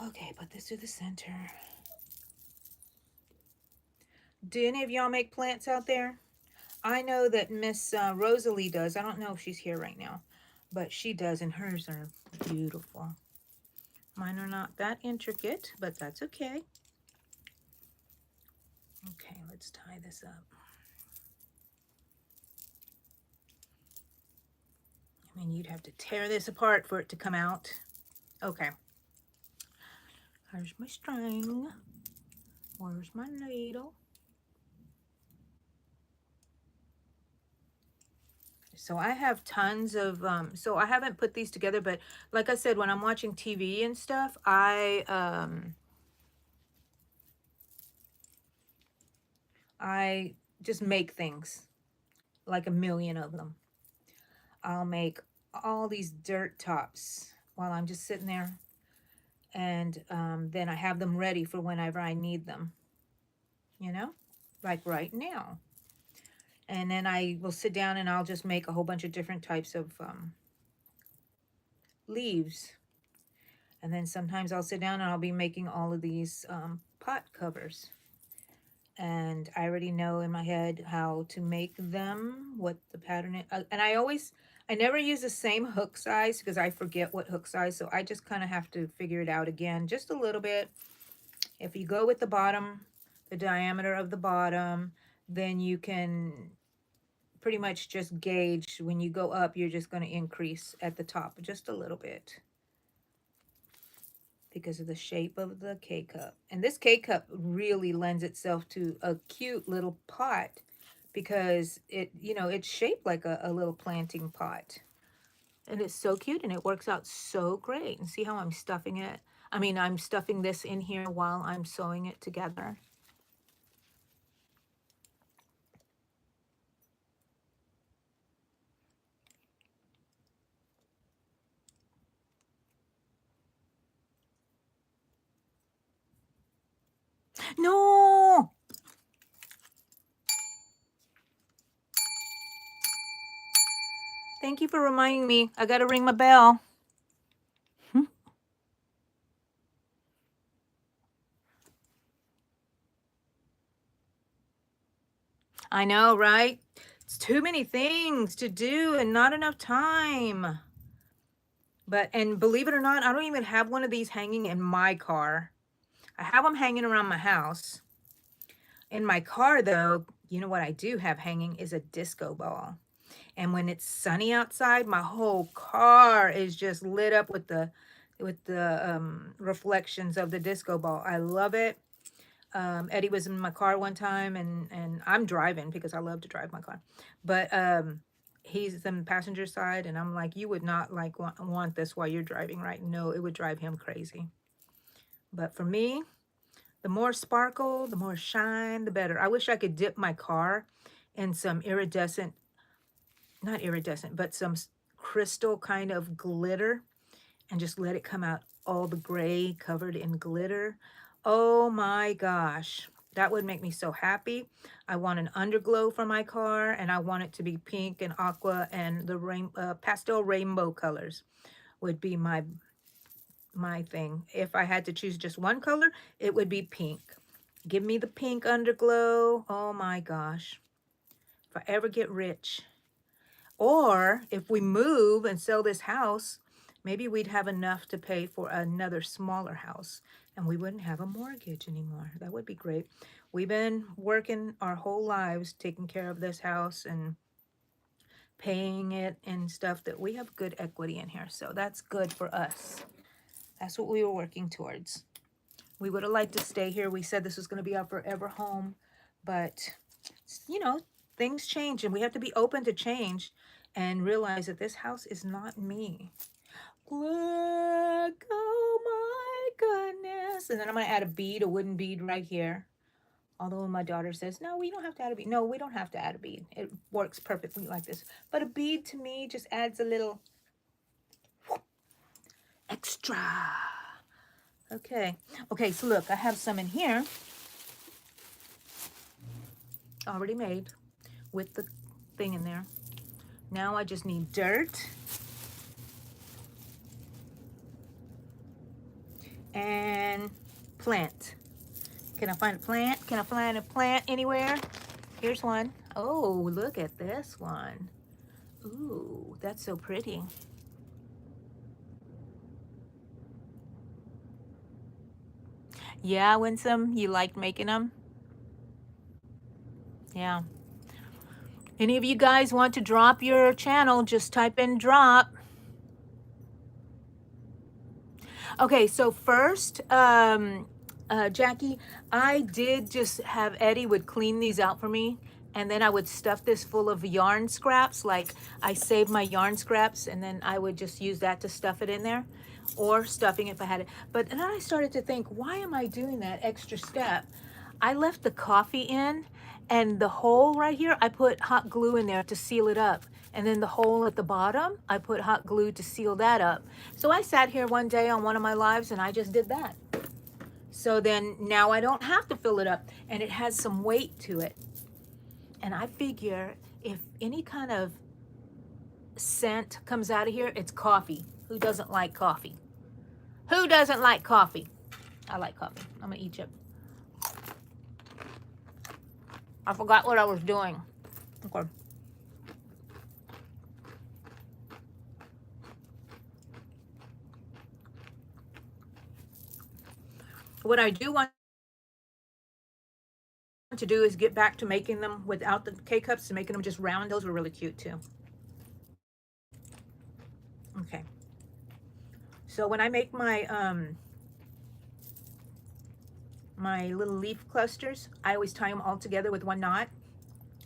Okay, put this to the center. Do any of y'all make plants out there? I know that Miss Rosalie does. I don't know if she's here right now, but she does, and hers are beautiful. Mine are not that intricate, but that's okay. Okay, let's tie this up. I mean, you'd have to tear this apart for it to come out. Okay. Here's my string. Where's my needle? So I have tons of, so I haven't put these together, but like I said, when I'm watching TV and stuff, I just make things, like a million of them. I'll make all these dirt tops while I'm just sitting there, and then I have them ready for whenever I need them, you know, like right now. And then I will sit down and I'll just make a whole bunch of different types of leaves. And then sometimes I'll sit down and I'll be making all of these pot covers. And I already know in my head how to make them, what the pattern is. And I never use the same hook size because I forget what hook size. So I just kind of have to figure it out again just a little bit. If you go with the bottom, the diameter of the bottom, then you can pretty much just gauge when you go up, you're just going to increase at the top just a little bit because of the shape of the K-cup. And this K-cup really lends itself to a cute little pot because it's shaped like a little planting pot. And it's so cute and it works out so great. And see how I'm stuffing it? I mean, I'm stuffing this in here while I'm sewing it together. No! Thank you for reminding me. I gotta ring my bell. I know, right? It's too many things to do and not enough time. And believe it or not, I don't even have one of these hanging in my car. I have them hanging around my house. In my car, though, you know what I do have hanging is a disco ball. And when it's sunny outside, my whole car is just lit up with the reflections of the disco ball. I love it. Eddie was in my car one time, and I'm driving because I love to drive my car, but he's in the passenger side, and I'm like, you would not like want this while you're driving, right? No, it would drive him crazy. But for me, the more sparkle, the more shine, the better. I wish I could dip my car in some iridescent, not iridescent, but some crystal kind of glitter and just let it come out all the gray covered in glitter. Oh my gosh, that would make me so happy. I want an underglow for my car, and I want it to be pink and aqua, and the pastel rainbow colors would be my thing. If I had to choose just one color, it would be pink. Give me the pink underglow. Oh my gosh. If I ever get rich, or if we move and sell this house, maybe we'd have enough to pay for another smaller house and we wouldn't have a mortgage anymore. That would be great. We've been working our whole lives taking care of this house and paying it and stuff, that we have good equity in here. So that's good for us. That's what we were working towards. We would have liked to stay here. We said this was going to be our forever home, but you know, things change and we have to be open to change and realize that this house is not me. Look, oh my goodness. And then I'm going to add a wooden bead right here. Although my daughter says, no, we don't have to add a bead. No, we don't have to add a bead. It works perfectly like this. But a bead to me just adds a little extra. Okay. Okay, so look, I have some in here already made with the thing in there. Now I just need dirt and plant. Can I find a plant? Can I find a plant anywhere? Here's one. Oh, look at this one. Ooh, that's so pretty. Yeah, Winsome, you liked making them? Yeah. Any of you guys want to drop your channel, just type in drop. Okay, so first, Jackie, I did just have Eddie would clean these out for me, and then I would stuff this full of yarn scraps. Like I saved my yarn scraps, and then I would just use that to stuff it in there, or stuffing if I had it. But then I started to think, why am I doing that extra step? I left the coffee in, and the hole right here, I put hot glue in there to seal it up. And then the hole at the bottom, I put hot glue to seal that up. So I sat here one day on one of my lives and I just did that. So then now I don't have to fill it up, and it has some weight to it. And I figure if any kind of scent comes out of here, it's coffee. Who doesn't like coffee? Who doesn't like coffee? I like coffee. I'm gonna eat it. I forgot what I was doing. Okay. What I do want to do is get back to making them without the K-cups and making them just round. Those were really cute too. Okay. So when I make my little leaf clusters, I always tie them all together with one knot,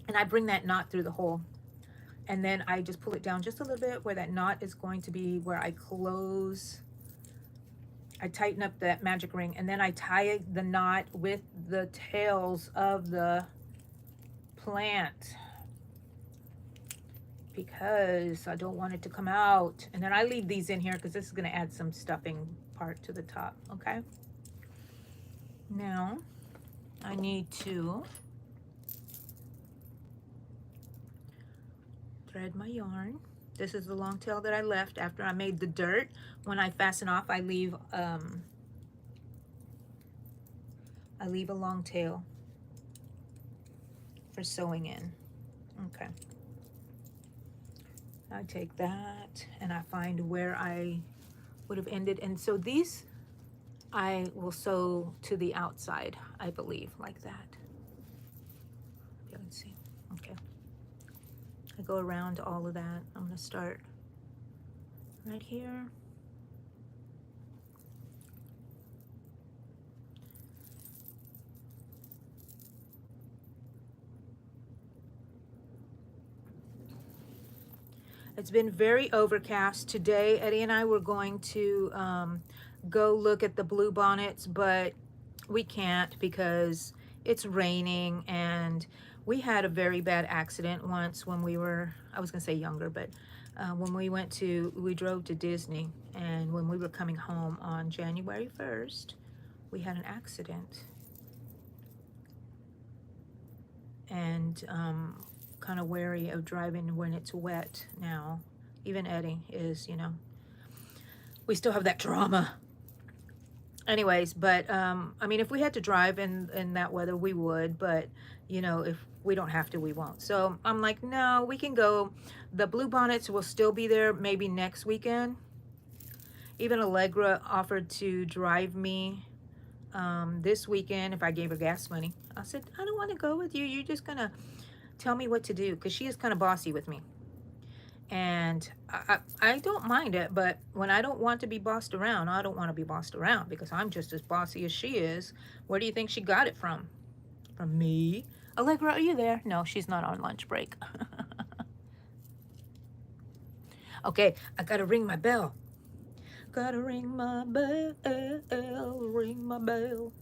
and I bring that knot through the hole, and then I just pull it down just a little bit where that knot is going to be, where I close. I tighten up that magic ring, and then I tie the knot with the tails of the plant because I don't want it to come out. And then I leave these in here because this is going to add some stuffing part to the top. Okay. Now I need to thread my yarn. This is the long tail that I left after I made the dirt. When I fasten off, I leave a long tail for sewing in. Okay. I take that and I find where I would have ended. And so these I will sew to the outside, I believe, like that. You can see. Okay. I go around all of that. I'm going to start right here. It's been very overcast today. Eddie and I were going to go look at the blue bonnets, but we can't because it's raining, and we had a very bad accident once when we were, I was gonna say younger, but when we drove to Disney, and when we were coming home on January 1st, we had an accident. And kind of wary of driving when it's wet now. Even Eddie is, you know. We still have that trauma. Anyways, but I mean, if we had to drive in that weather, we would, but you know, if we don't have to, we won't. So I'm like, no, we can go. The blue bonnets will still be there maybe next weekend. Even Allegra offered to drive me this weekend if I gave her gas money. I said, I don't want to go with you. You're just gonna tell me what to do, because she is kind of bossy with me. And I don't mind it, but when I don't want to be bossed around, I don't want to be bossed around, because I'm just as bossy as she is. Where do you think she got it from? From me? Allegra, are you there? No, she's not on lunch break. Okay, I gotta ring my bell. Gotta ring my bell, ring my bell.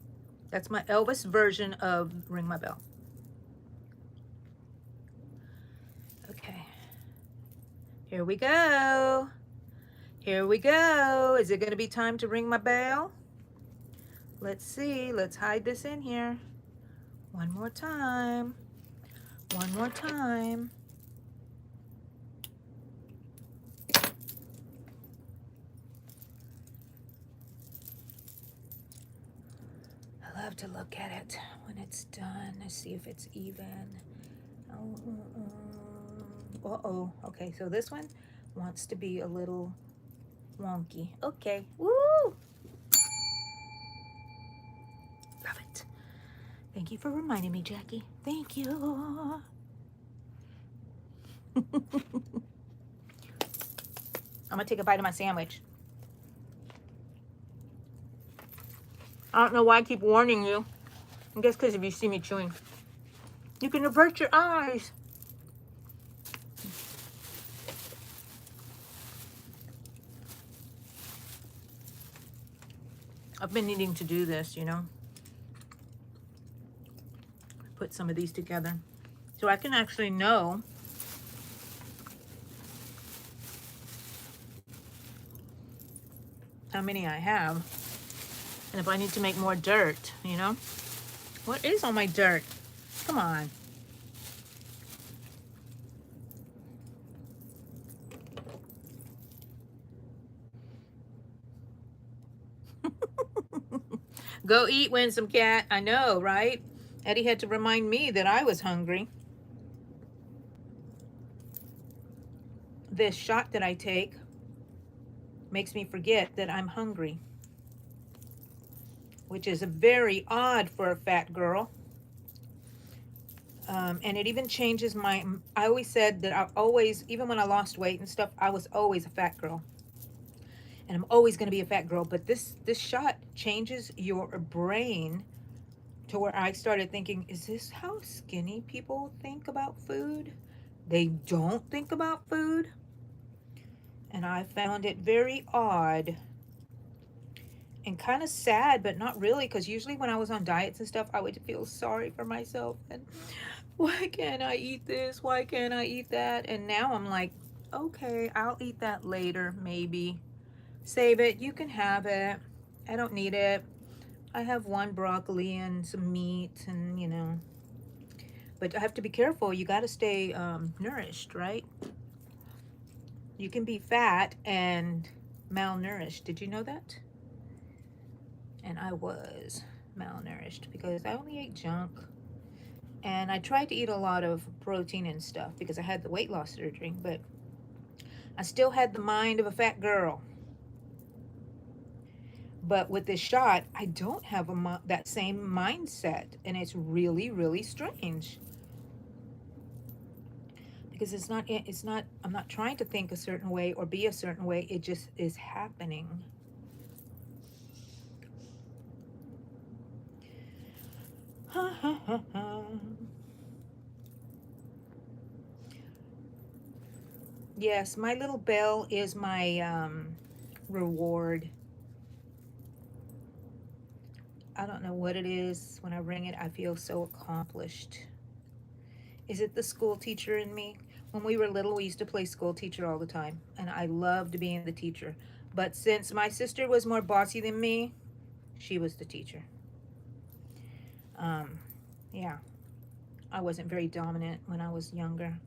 That's my Elvis version of ring my bell. Okay. Here we go. Here we go. Is it going to be time to ring my bell? Let's see. Let's hide this in here. One more time. One more time. I love to look at it when it's done. Let's see if it's even. Uh-oh. Okay, so this one wants to be a little wonky. Okay. Woo! Love it. Thank you for reminding me, Jackie. Thank you. I'm gonna take a bite of my sandwich. I don't know why I keep warning you. I guess because if you see me chewing, you can avert your eyes. I've been needing to do this, you know. Put some of these together so I can actually know how many I have, and if I need to make more dirt, you know. What is on my dirt? Come on. Go eat, Winsome Cat. I know, right? Eddie had to remind me that I was hungry. This shot that I take makes me forget that I'm hungry, which is very odd for a fat girl. And it even changes my. I always said that I always, even when I lost weight and stuff, I was always a fat girl, and I'm always going to be a fat girl. But this shot changes your brain to where I started thinking, is this how skinny people think about food? They don't think about food, and I found it very odd and kind of sad, but not really, because usually when I was on diets and stuff, I would feel sorry for myself and why can't I eat this? Why can't I eat that? And now I'm like, okay, I'll eat that later, maybe. Save it. You can have it. I don't need it. I have one broccoli and some meat, and but I have to be careful. You got to stay nourished, right? You can be fat and malnourished. Did you know that? And I was malnourished because I only ate junk. And I tried to eat a lot of protein and stuff because I had the weight loss surgery, but I still had the mind of a fat girl. But with this shot, I don't have that same mindset, and it's really, really strange because it's not. I'm not trying to think a certain way or be a certain way. It just is happening. Ha ha ha ha. Yes, my little bell is my reward. I don't know what it is. When I ring it, I feel so accomplished. Is it the school teacher in me? When we were little, we used to play school teacher all the time, and I loved being the teacher. But since my sister was more bossy than me, she was the teacher. Um, yeah, I wasn't very dominant when I was younger.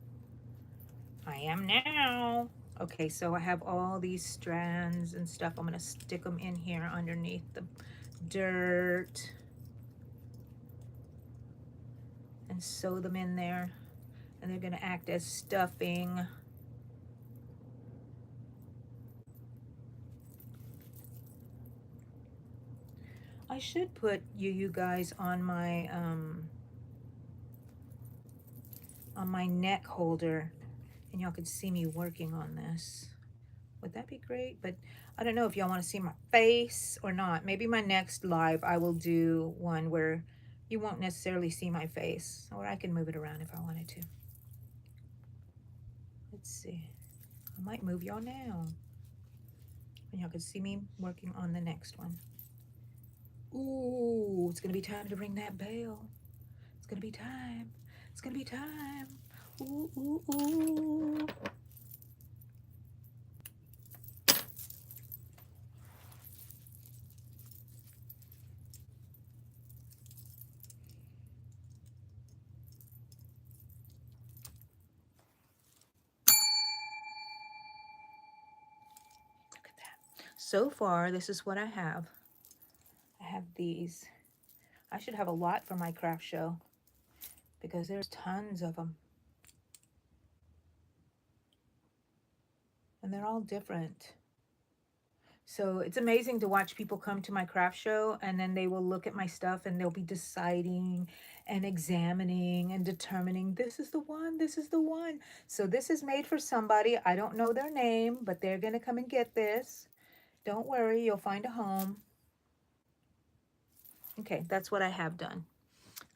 I am now. Okay, so I have all these strands and stuff. I'm gonna stick them in here underneath the dirt and sew them in there, and they're gonna act as stuffing. I should put you guys on my neck holder, and y'all could see me working on this. Would that be great? But I don't know if y'all want to see my face or not. Maybe my next live I will do one where you won't necessarily see my face, or I can move it around if I wanted to. Let's see. I might move y'all now, and y'all can see me working on the next one. Ooh, it's gonna be time to ring that bell. It's gonna be time. It's gonna be time. Ooh, ooh, ooh. Look at that. So far, this is what I have. I have these. I should have a lot for my craft show because there's tons of them. And they're all different. So it's amazing to watch people come to my craft show, and then they will look at my stuff and they'll be deciding and examining and determining this is the one, this is the one. So this is made for somebody. I don't know their name, but they're going to come and get this. Don't worry, you'll find a home. Okay, that's what I have done.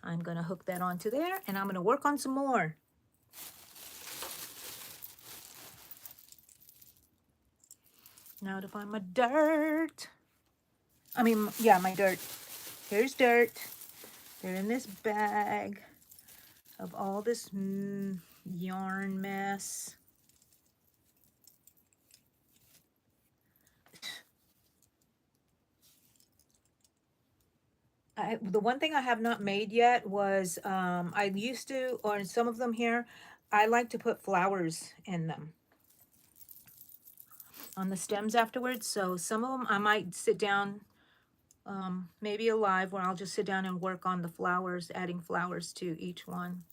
I'm going to hook that onto there, and I'm going to work on some more. Now to find my dirt. Yeah, my dirt. Here's dirt. They're in this bag of all this yarn mess. The one thing I have not made yet was I used to, or in some of them here, I like to put flowers in them on the stems afterwards. So some of them I might sit down maybe a live where I'll just sit down and work on the flowers, adding flowers to each one,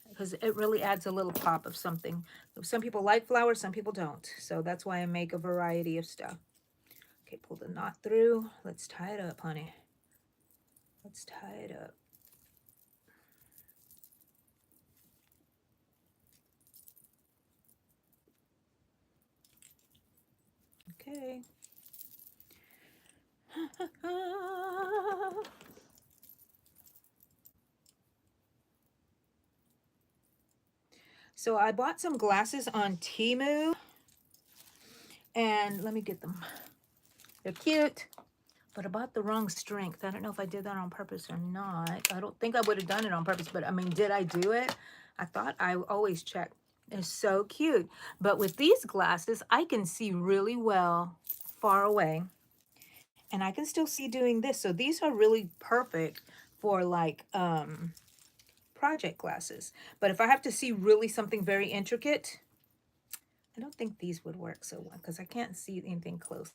because it really adds a little pop of something. Some people like flowers, some people don't. So that's why I make a variety of stuff. Okay, pull the knot through. Let's tie it up, honey. Let's tie it up. Okay. So I bought some glasses on Temu, and let me get them. They're cute, but I bought the wrong strength. I don't know if I did that on purpose or not. I don't think I would have done it on purpose, but I mean, did I do it? I thought I always check. They're so cute. But with these glasses, I can see really well far away, and I can still see doing this. So these are really perfect for like project glasses. But if I have to see really something very intricate, I don't think these would work so well because I can't see anything close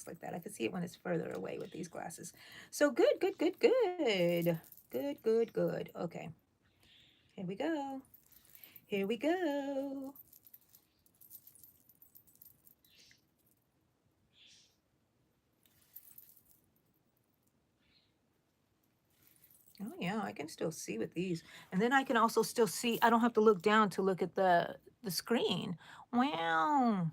like that. I can see it when it's further away with these glasses. So good, good, good, good. Good, good, good. Okay. Here we go. Here we go. Oh yeah, I can still see with these. And then I can also still see, I don't have to look down to look at the screen. Wow.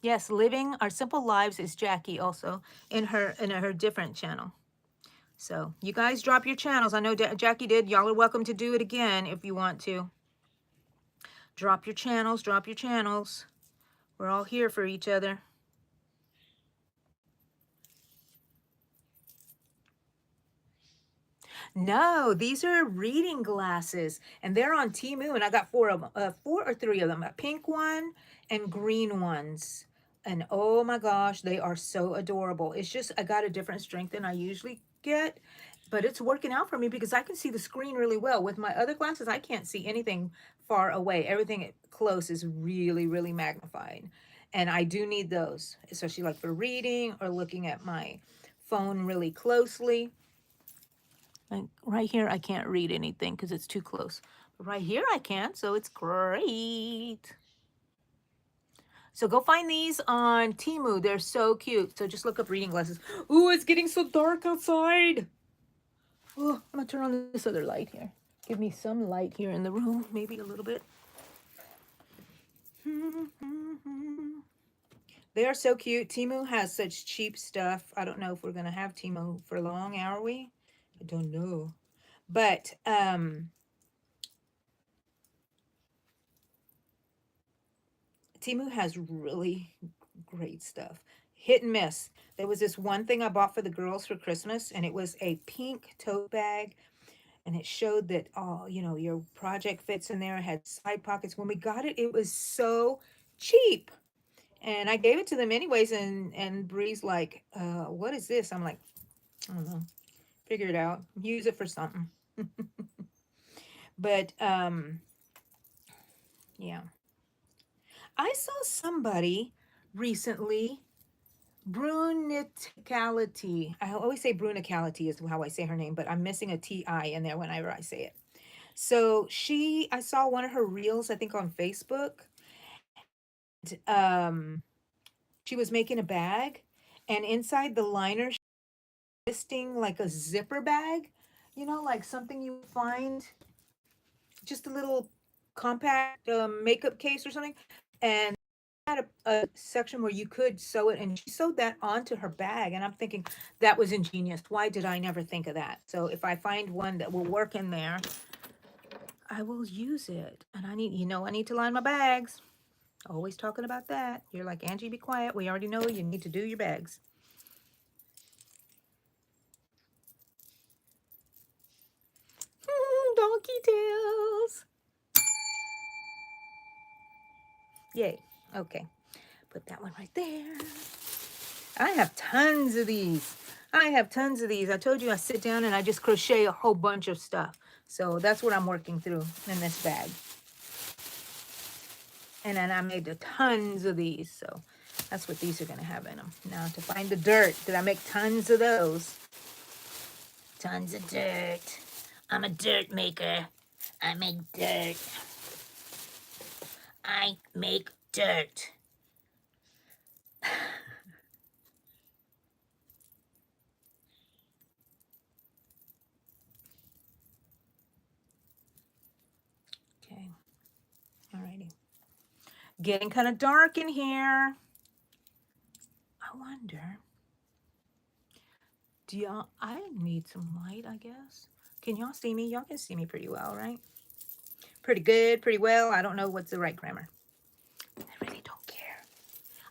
Yes, Living Our Simple Lives is Jackie also in her different channel. So you guys drop your channels. I know Jackie did. Y'all are welcome to do it again if you want to. Drop your channels. Drop your channels. We're all here for each other. No, these are reading glasses, and they're on Temu, and I got four of them, four or three of them, a pink one and green ones. And oh my gosh, they are so adorable. It's just I got a different strength than I usually get, but it's working out for me because I can see the screen really well. With my other glasses, I can't see anything far away. Everything close is really, really magnified. And I do need those, especially like for reading or looking at my phone really closely. Like right here, I can't read anything because it's too close. But right here, I can, so it's great. So go find these on Temu. They're so cute. So just look up reading glasses. Ooh, it's getting so dark outside. Oh, I'm gonna turn on this other light here. Give me some light here in the room, maybe a little bit. They are so cute. Temu has such cheap stuff. I don't know if we're gonna have Temu for long, are we? I don't know. But Temu has really great stuff. Hit and miss. There was this one thing I bought for the girls for Christmas, and it was a pink tote bag, and it showed that, oh, you know, your project fits in there. It had side pockets. When we got it, it was so cheap. And I gave it to them anyways, and Bree's like, what is this? I'm like, I don't know. Figure it out. Use it for something. But yeah. I saw somebody recently, Brunicality. I always say Brunicality is how I say her name, but I'm missing a T-I in there whenever I say it. So I saw one of her reels, I think on Facebook. Um, she was making a bag, and inside the liner, she was listing like a zipper bag, you know, like something you would find, just a little compact makeup case or something. And had a section where you could sew it, and she sewed that onto her bag, and I'm thinking that was ingenious. Why did I never think of that? So if I find one that will work in there, I will use it. And I need, I need to line my bags. Always talking about that. You're like, Angie, be quiet. We already know you need to do your bags. Donkey tails. Yay. Okay. Put that one right there. I have tons of these. I have tons of these. I told you I sit down and I just crochet a whole bunch of stuff. So that's what I'm working through in this bag. And then I made tons of these, so that's what these are gonna have in them. Now to find the dirt, did I make tons of those? Tons of dirt. I'm a dirt maker. I make dirt. I make dirt. Okay, alrighty. Getting kind of dark in here. I wonder, do y'all, I need some light, I guess. Can y'all see me? Y'all can see me pretty well, right? Pretty good, pretty well. I don't know what's the right grammar. I really don't care.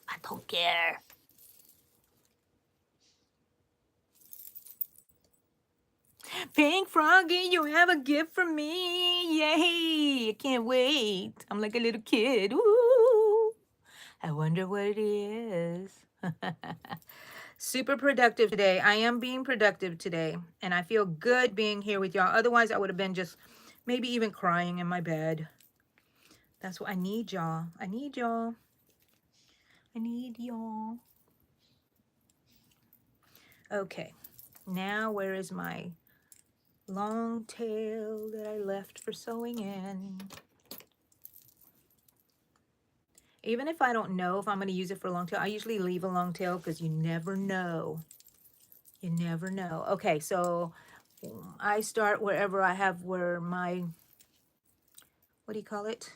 I don't care. Pink Froggy, you have a gift from me. Yay! I can't wait. I'm like a little kid. Ooh. I wonder what it is. Super productive today. I am being productive today. And I feel good being here with y'all. Otherwise, I would have been just maybe even crying in my bed. That's what I need, y'all. I need y'all. I need y'all. Okay. Now, where is my long tail that I left for sewing in? Even if I don't know if I'm going to use it for a long tail, I usually leave a long tail because you never know. You never know. Okay, so I start wherever I have where my, what do you call it?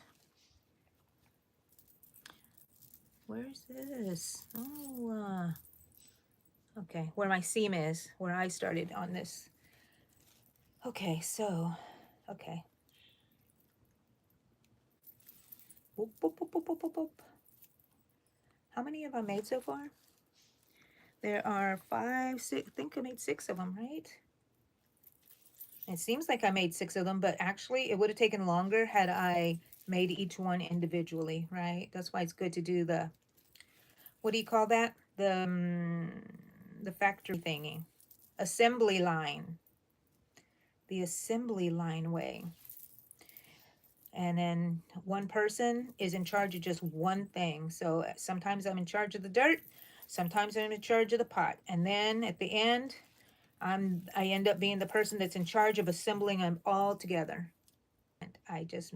Where's this? Oh, okay, where my seam is, where I started on this. Okay, so, okay. Boop, boop, boop, boop, boop, boop, boop. How many have I made so far? There are 5, 6, I think I made 6 of them, right? It seems like I made 6 of them, but actually it would have taken longer had I made each one individually, right? That's why it's good to do the, what do you call that? The factory thingy. Assembly line. The assembly line way. And then one person is in charge of just one thing. So sometimes I'm in charge of the dirt, sometimes I'm in charge of the pot. And then at the end, I end up being the person that's in charge of assembling them all together. And I just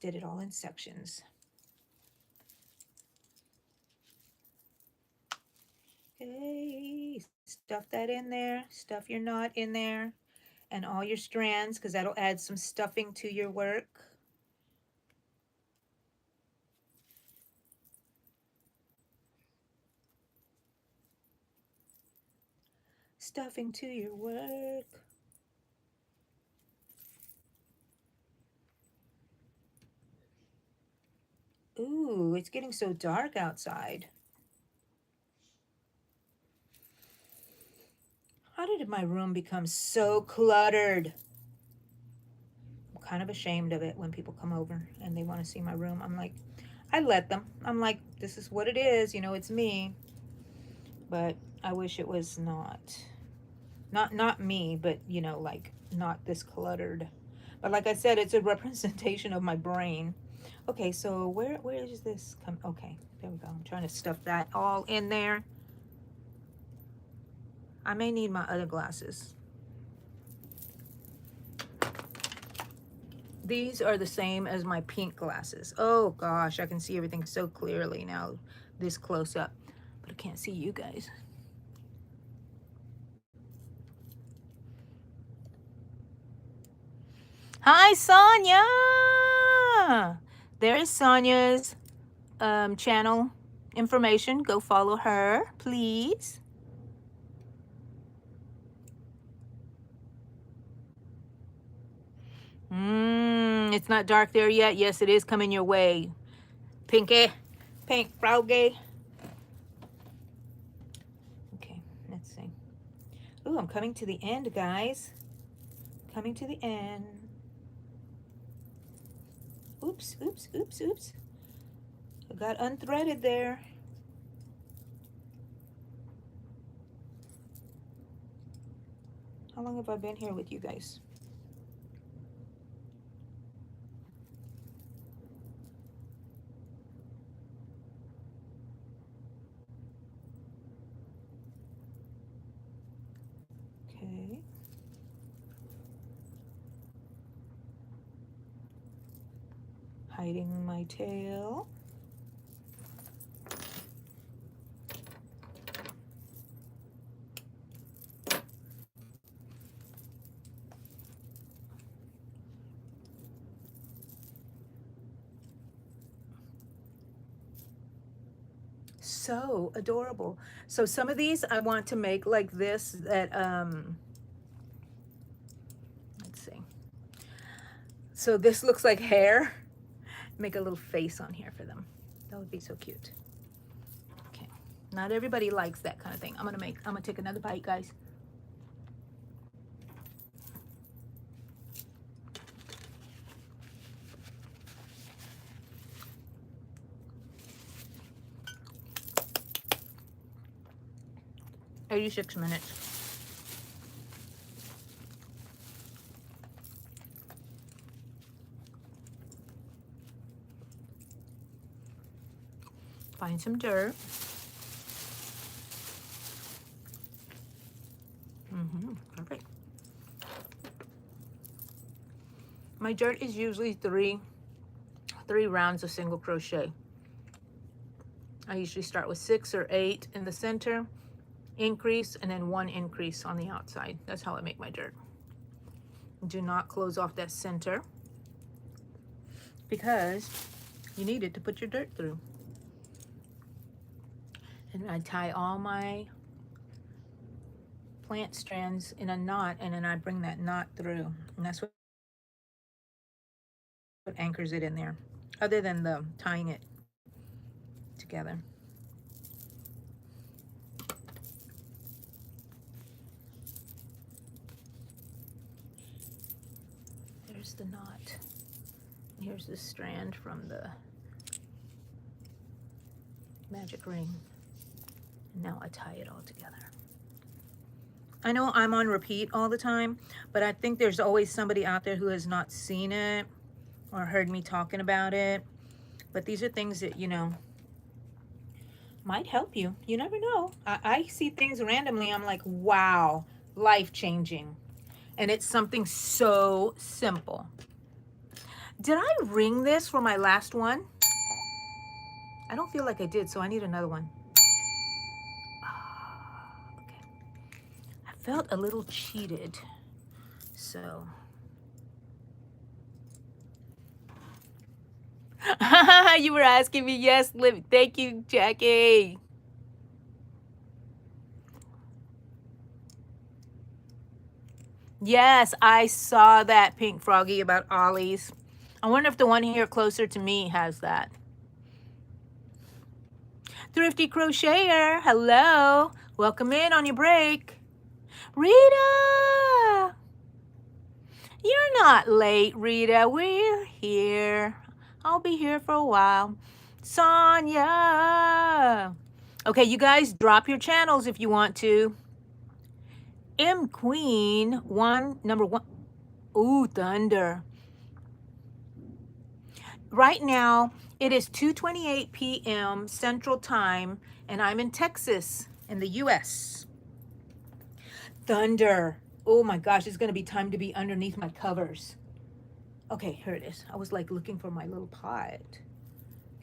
did it all in sections. Okay, stuff that in there, stuff your knot in there, and all your strands, because that'll add some stuffing to your work. Stuffing to your work. Ooh, it's getting so dark outside. How did my room become so cluttered? I'm kind of ashamed of it when people come over and they want to see my room. I'm like, I let them. I'm like, this is what it is. You know, it's me. But I wish it was not me, but you know, like not this cluttered. But like I said, it's a representation of my brain. Okay, so where is this come? Okay, there we go. I'm trying to stuff that all in there. I may need my other glasses. These are the same as my pink glasses. Oh gosh, I can see everything so clearly now, this close up, but I can't see you guys. Hi, Sonia. There is Sonia's channel information. Go follow her, please. It's not dark there yet. Yes, it is coming your way. Pinky, pink froggy. Okay, let's see. Ooh, I'm coming to the end, guys. Coming to the end. Oops, oops, oops, oops. I got unthreaded there. How long have I been here with you guys? Okay. Hiding my tail. So adorable. So some of these I want to make like this that let's see. So this looks like hair. Make a little face on here for them. That would be so cute. Okay. Not everybody likes that kind of thing. I'm gonna take another bite, guys. $86. Find some dirt. Perfect. My dirt is usually three rounds of single crochet. I usually start with 6 or 8 in the center, increase, and then 1 increase on the outside. That's how I make my dirt. Do not close off that center because you need it to put your dirt through. And I tie all my plant strands in a knot, and then I bring that knot through, and that's what anchors it in there, other than the tying it together. There's the knot. Here's the strand from the magic ring. And now I tie it all together. I know I'm on repeat all the time, but I think there's always somebody out there who has not seen it or heard me talking about it. But these are things that, might help you. You never know. I see things randomly. I'm like, wow, life-changing. And it's something so simple. Did I ring this for my last one? I don't feel like I did, so I need another one. Okay. I felt a little cheated, so. You were asking me, yes, Liv. Thank you, Jackie. Yes, I saw that, Pink Froggy, about Ollie's. I wonder if the one here closer to me has that. Thrifty Crocheter, hello. Welcome in on your break. Rita! You're not late, Rita. We're here. I'll be here for a while. Sonia! Okay, you guys, drop your channels if you want to. M Queen, number 1. Ooh, thunder. Right now, it is 2:28 p.m. Central Time, and I'm in Texas, in the U.S. Thunder. Oh my gosh, it's going to be time to be underneath my covers. Okay, here it is. I was like looking for my little pot.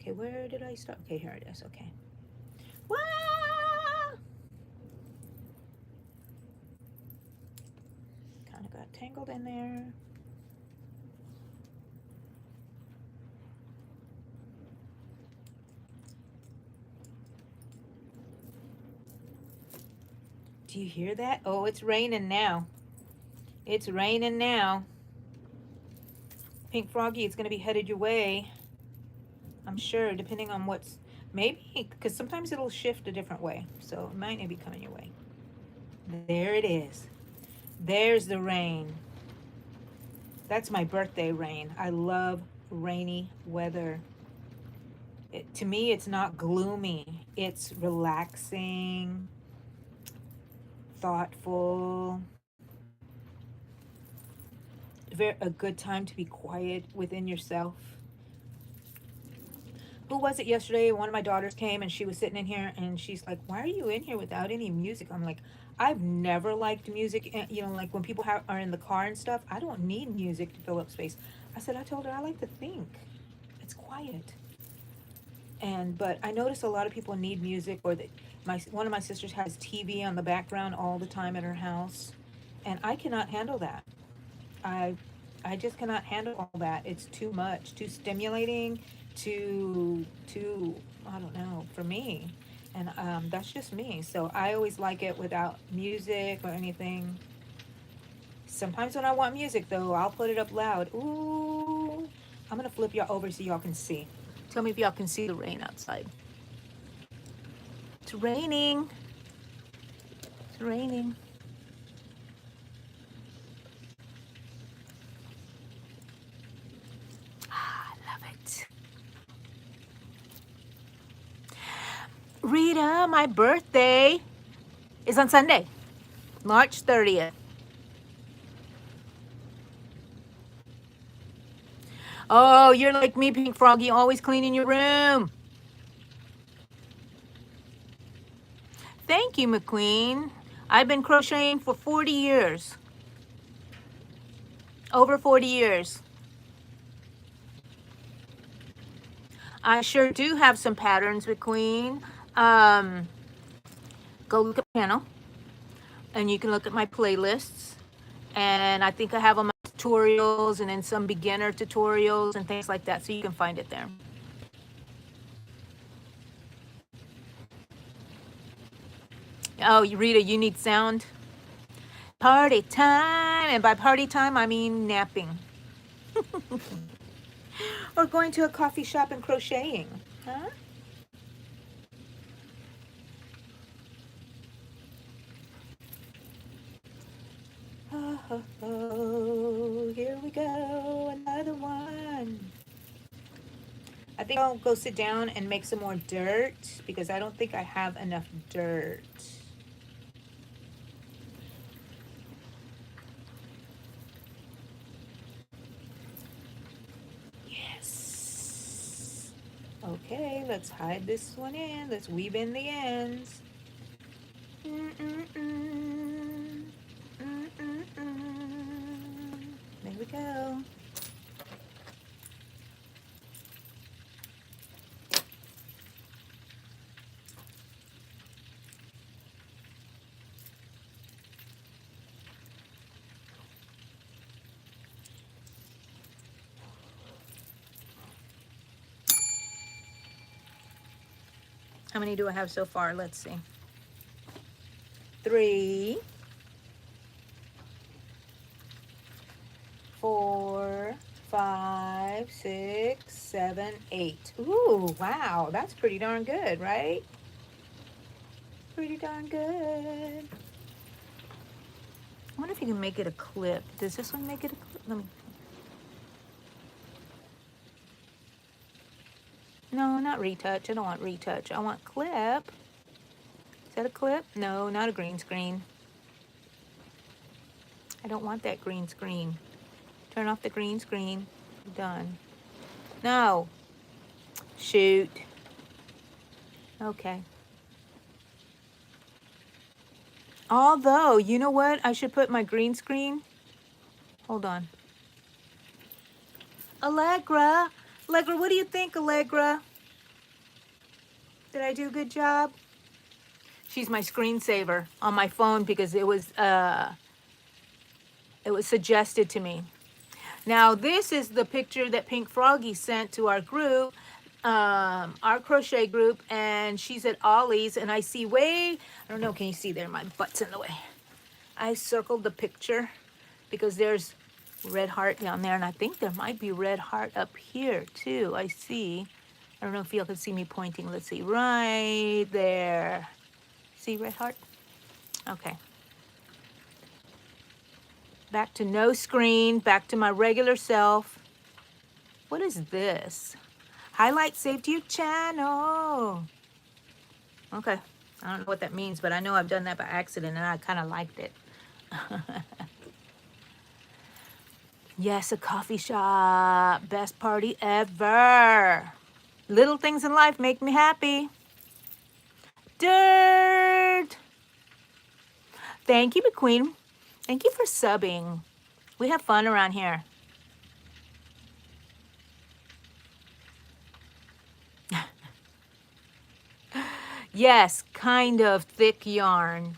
Okay, where did I start? Okay, here it is. Okay. Wow! Kind of got tangled in there. Do you hear that? Oh, it's raining now. It's raining now. Pink Froggy, it's going to be headed your way. I'm sure, depending on what's, maybe, because sometimes it'll shift a different way. So it might not be coming your way. There it is. There's the rain. That's my birthday rain. I love rainy weather. To me, it's not gloomy. It's relaxing, thoughtful. a good time to be quiet within yourself. Who was it yesterday? One of my daughters came and she was sitting in here and she's like, "Why are you in here without any music?" I'm like, "I've never liked music. You know, like when people are in the car and stuff, I don't need music to fill up space." I said, I told her I like to think. It's quiet. And but I notice a lot of people need music, or that my one of my sisters has TV on the background all the time at her house, and I cannot handle that. I I just cannot handle all that. It's too much, too stimulating, too I don't know for me, and that's just me. So I always like it without music or anything. Sometimes when I want music though, I'll put it up loud. Ooh, I'm gonna flip y'all over so y'all can see. Tell me if y'all can see the rain outside. It's raining. It's raining. Ah, I love it. Rita, my birthday is on Sunday, March 30th. Oh, you're like me, Pink Froggy, always cleaning your room. Thank you, McQueen. I've been crocheting for 40 years. Over 40 years. I sure do have some patterns, McQueen. Um, Go look at my channel, and you can look at my playlists. And I think I have on my tutorials and then some beginner tutorials and things like that, so you can find it there. Oh, Rita, you need sound? Party time, and by party time, I mean napping. Or going to a coffee shop and crocheting, huh? Oh, oh, oh, here we go, another one. I think I'll go sit down and make some more dirt because I don't think I have enough dirt. Yes. Okay, let's hide this one in. Let's weave in the ends. Mm-mm-mm. Mm-mm-mm. There we go. How many do I have so far? Let's see. 3, 4, 5, 6, 7, 8. Ooh, wow, that's pretty darn good, right? Pretty darn good. I wonder if you can make it a clip. Does this one make it a clip? Let me. No, not retouch. I don't want retouch. I want clip. Is that a clip? No, not a green screen. I don't want that green screen. Turn off the green screen. Done. No. Shoot. Okay. Although, you know what? I should put my green screen. Hold on. Allegra. Allegra, what do you think, Allegra? Did I do a good job? She's my screensaver on my phone because it was suggested to me. Now, this is the picture that Pink Froggy sent to our group, our crochet group, and she's at Ollie's, and I see I don't know, can you see there? My butt's in the way. I circled the picture because there's red heart down there, and I think there might be red heart up here too. I see. I don't know if y'all can see me pointing. Let's see, right there. See red heart? Okay. Back to no screen, back to my regular self. What is this? Highlight saved to your channel. Okay. I don't know what that means, but I know I've done that by accident and I kind of liked it. Yes, a coffee shop. Best party ever. Little things in life make me happy. Dirt. Thank you, McQueen. Thank you for subbing. We have fun around here. Yes, kind of thick yarn.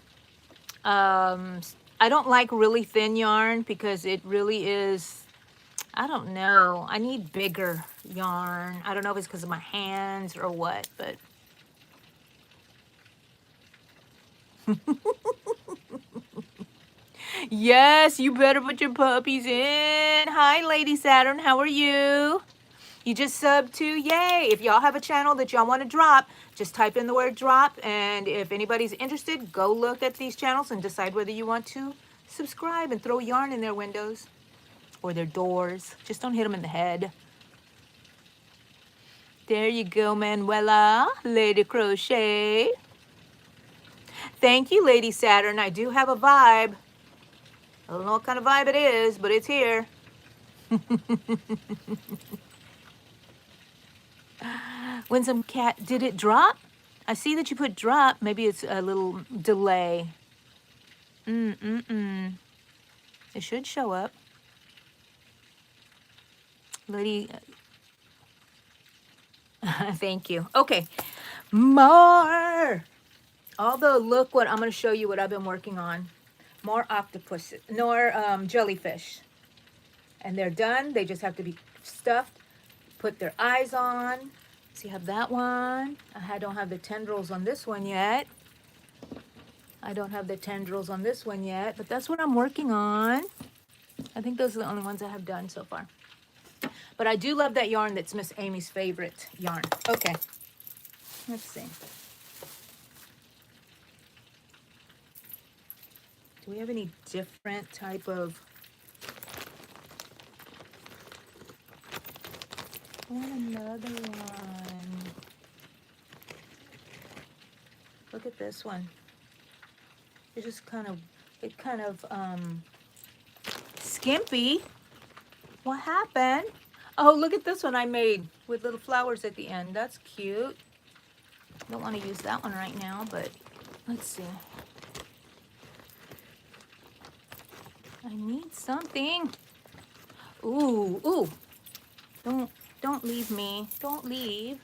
Um, I don't like really thin yarn because it really is, I don't know. I need bigger yarn. I don't know if it's because of my hands or what, but yes, you better put your puppies in. Hi, Lady Saturn. How are you? You just subbed to, yay. If y'all have a channel that y'all want to drop, just type in the word drop. And if anybody's interested, go look at these channels and decide whether you want to subscribe and throw yarn in their windows or their doors. Just don't hit them in the head. There you go, Manuela, Lady Crochet. Thank you, Lady Saturn. I do have a vibe. I don't know what kind of vibe it is, but it's here. When some cat, did it drop? I see that you put drop. Maybe it's a little delay. Mm-mm-mm. It should show up. Lady, thank you. Okay, more. Although, look what I'm going to show you what I've been working on. More octopus, more jellyfish. And they're done. They just have to be stuffed, put their eyes on. See, I have that one. Don't have the tendrils on this one yet. I don't have the tendrils on this one yet, but that's what I'm working on. I think those are the only ones I have done so far. But I do love that yarn that's Miss Amy's favorite yarn. Okay, let's see. Do we have any different type of... I want another one. Look at this one. It's just kind of skimpy. What happened? Oh, look at this one I made with little flowers at the end. That's cute. Don't want to use that one right now, but let's see. I need something. Ooh, ooh. Don't leave me. Don't leave.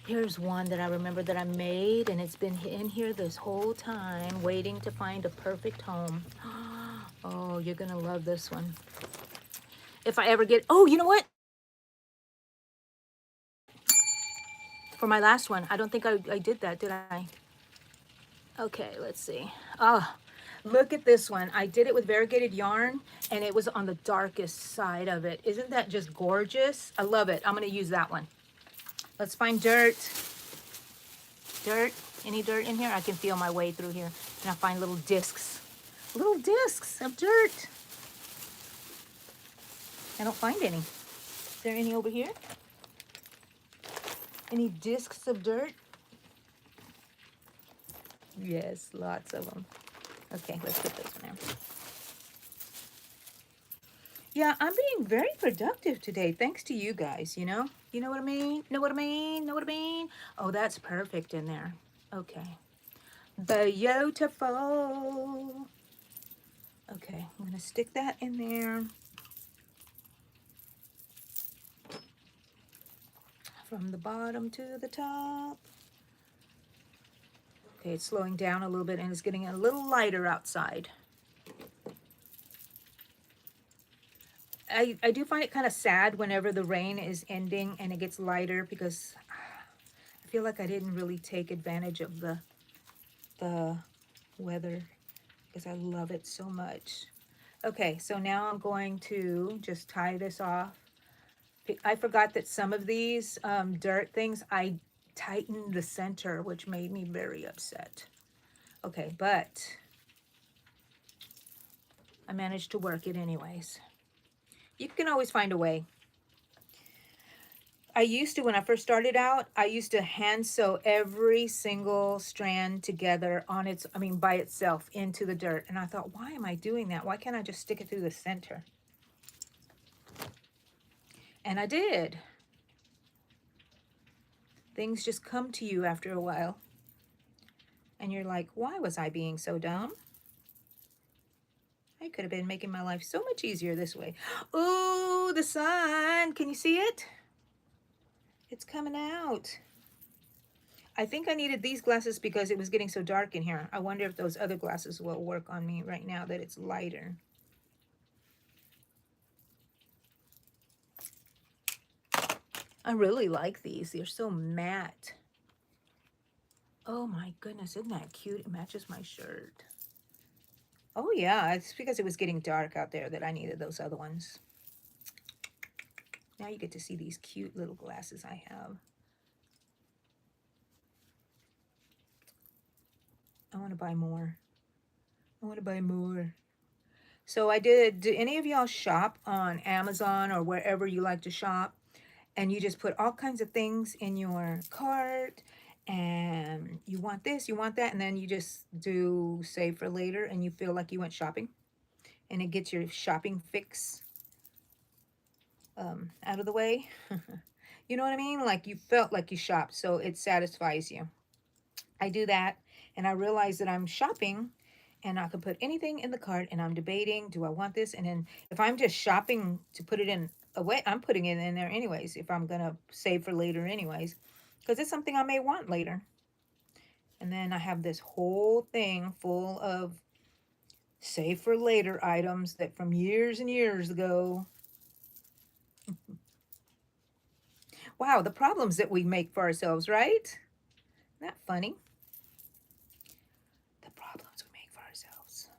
Here's one that I remember that I made, and it's been in here this whole time, waiting to find a perfect home. Oh, you're gonna love this one. If I ever get, oh, you know what? For my last one, I don't think I did that, did I? Okay, let's see. Oh, look at this one. I did it with variegated yarn, and it was on the darkest side of it. Isn't that just gorgeous? I love it. I'm gonna use that one. Let's find dirt. Dirt? Any dirt in here? I can feel my way through here. And I find little discs. Little discs of dirt. I don't find any. Is there any over here? Any discs of dirt? Yes, lots of them. Okay, let's put this one in. Yeah, I'm being very productive today, thanks to you guys, you know? You know what I mean? Know what I mean? Know what I mean? Oh, that's perfect in there. Okay. Beautiful. Okay, I'm gonna stick that in there. From the bottom to the top. Okay, it's slowing down a little bit and it's getting a little lighter outside. I do find it kind of sad whenever the rain is ending and it gets lighter because I feel like I didn't really take advantage of the weather because I love it so much. Okay, so now I'm going to just tie this off. I forgot that some of these dirt things, I tightened the center, which made me very upset. Okay, but I managed to work it anyways. You can always find a way. I used to, when I first started out, I used to hand sew every single strand together on its, by itself into the dirt. And I thought, why am I doing that? Why can't I just stick it through the center? And I did. Things just come to you after a while. And you're like, why was I being so dumb? I could have been making my life so much easier this way. Ooh, the sun. Can you see it? It's coming out. I think I needed these glasses because it was getting so dark in here. I wonder if those other glasses will work on me right now that it's lighter. I really like these. They're so matte. Oh my goodness, isn't that cute? It matches my shirt. Oh yeah, it's because it was getting dark out there that I needed those other ones. Now you get to see these cute little glasses I have. I want to buy more. I want to buy more. So I did. Do any of y'all shop on Amazon or wherever you like to shop? And you just put all kinds of things in your cart and you want this, you want that, and then you just do save for later and you feel like you went shopping and it gets your shopping fix out of the way. You know what I mean? Like you felt like you shopped, so it satisfies you. I do that and I realize that I'm shopping and I can put anything in the cart and I'm debating, do I want this? And then if I'm just shopping to put it in away, I'm putting it in there anyways if I'm going to save for later anyways, because it's something I may want later. And then I have this whole thing full of save for later items that from years and years ago. Wow, the problems that we make for ourselves, right? Isn't that funny? The problems we make for ourselves.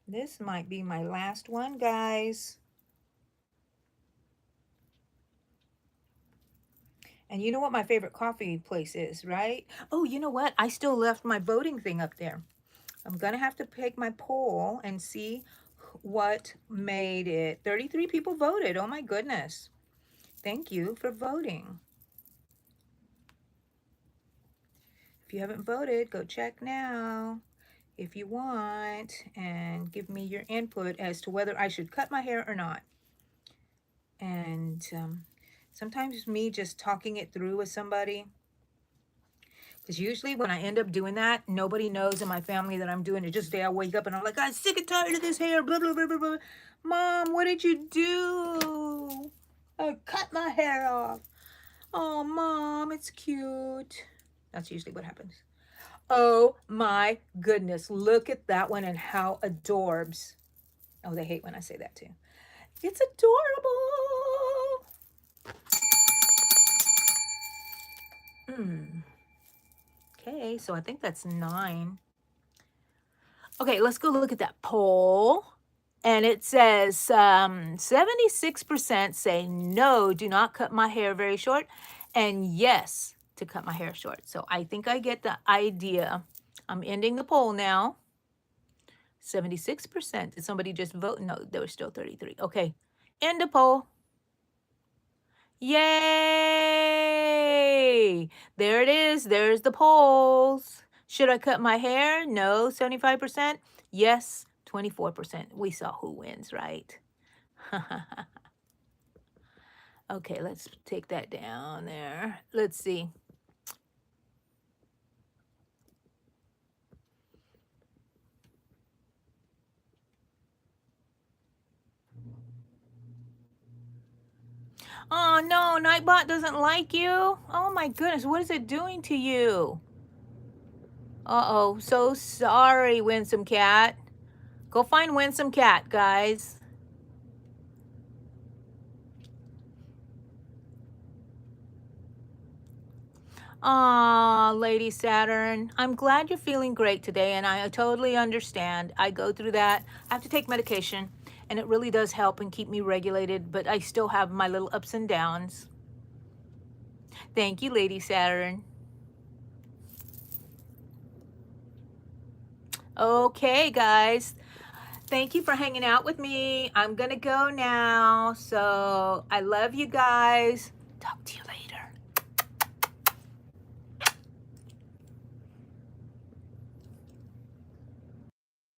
This might be my last one, guys. And you know what my favorite coffee place is, right? Oh, you know what? I still left my voting thing up there. I'm going to have to take my poll and see what made it. 33 people voted. Oh my goodness. Thank you for voting. If you haven't voted, go check now if you want and give me your input as to whether I should cut my hair or not. And sometimes me just talking it through with somebody, because usually when I end up doing that, nobody knows in my family that I'm doing it. Just day I wake up and I'm like, I'm sick and tired of this hair, blah, blah, blah, blah, blah. Mom, what did you do? I cut my hair off. Oh, Mom, it's cute. That's usually what happens. Oh my goodness, look at that one and how adorbs. Oh, they hate when I say that too. It's adorable. Okay, so I think that's 9. Okay, let's go look at that poll. And it says 76% say no, do not cut my hair very short, and yes, to cut my hair short. So I think I get the idea. I'm ending the poll now. 76%. Did somebody just vote? No, there were still 33. Okay, end the poll. Yay! There it is. There's the polls. Should I cut my hair? No, 75%. Yes, 24%. We saw who wins, right? Okay, let's take that down there. Let's see. Oh no, Nightbot doesn't like you. Oh my goodness, what is it doing to you? Uh-oh, so sorry, Winsome Cat. Go find Winsome Cat, guys. Aw, Lady Saturn. I'm glad you're feeling great today, and I totally understand. I go through that. I have to take medication, and it really does help and keep me regulated, but I still have my little ups and downs. Thank you, Lady Saturn. Okay, guys. Thank you for hanging out with me. I'm going to go now. So I love you guys. Talk to you later.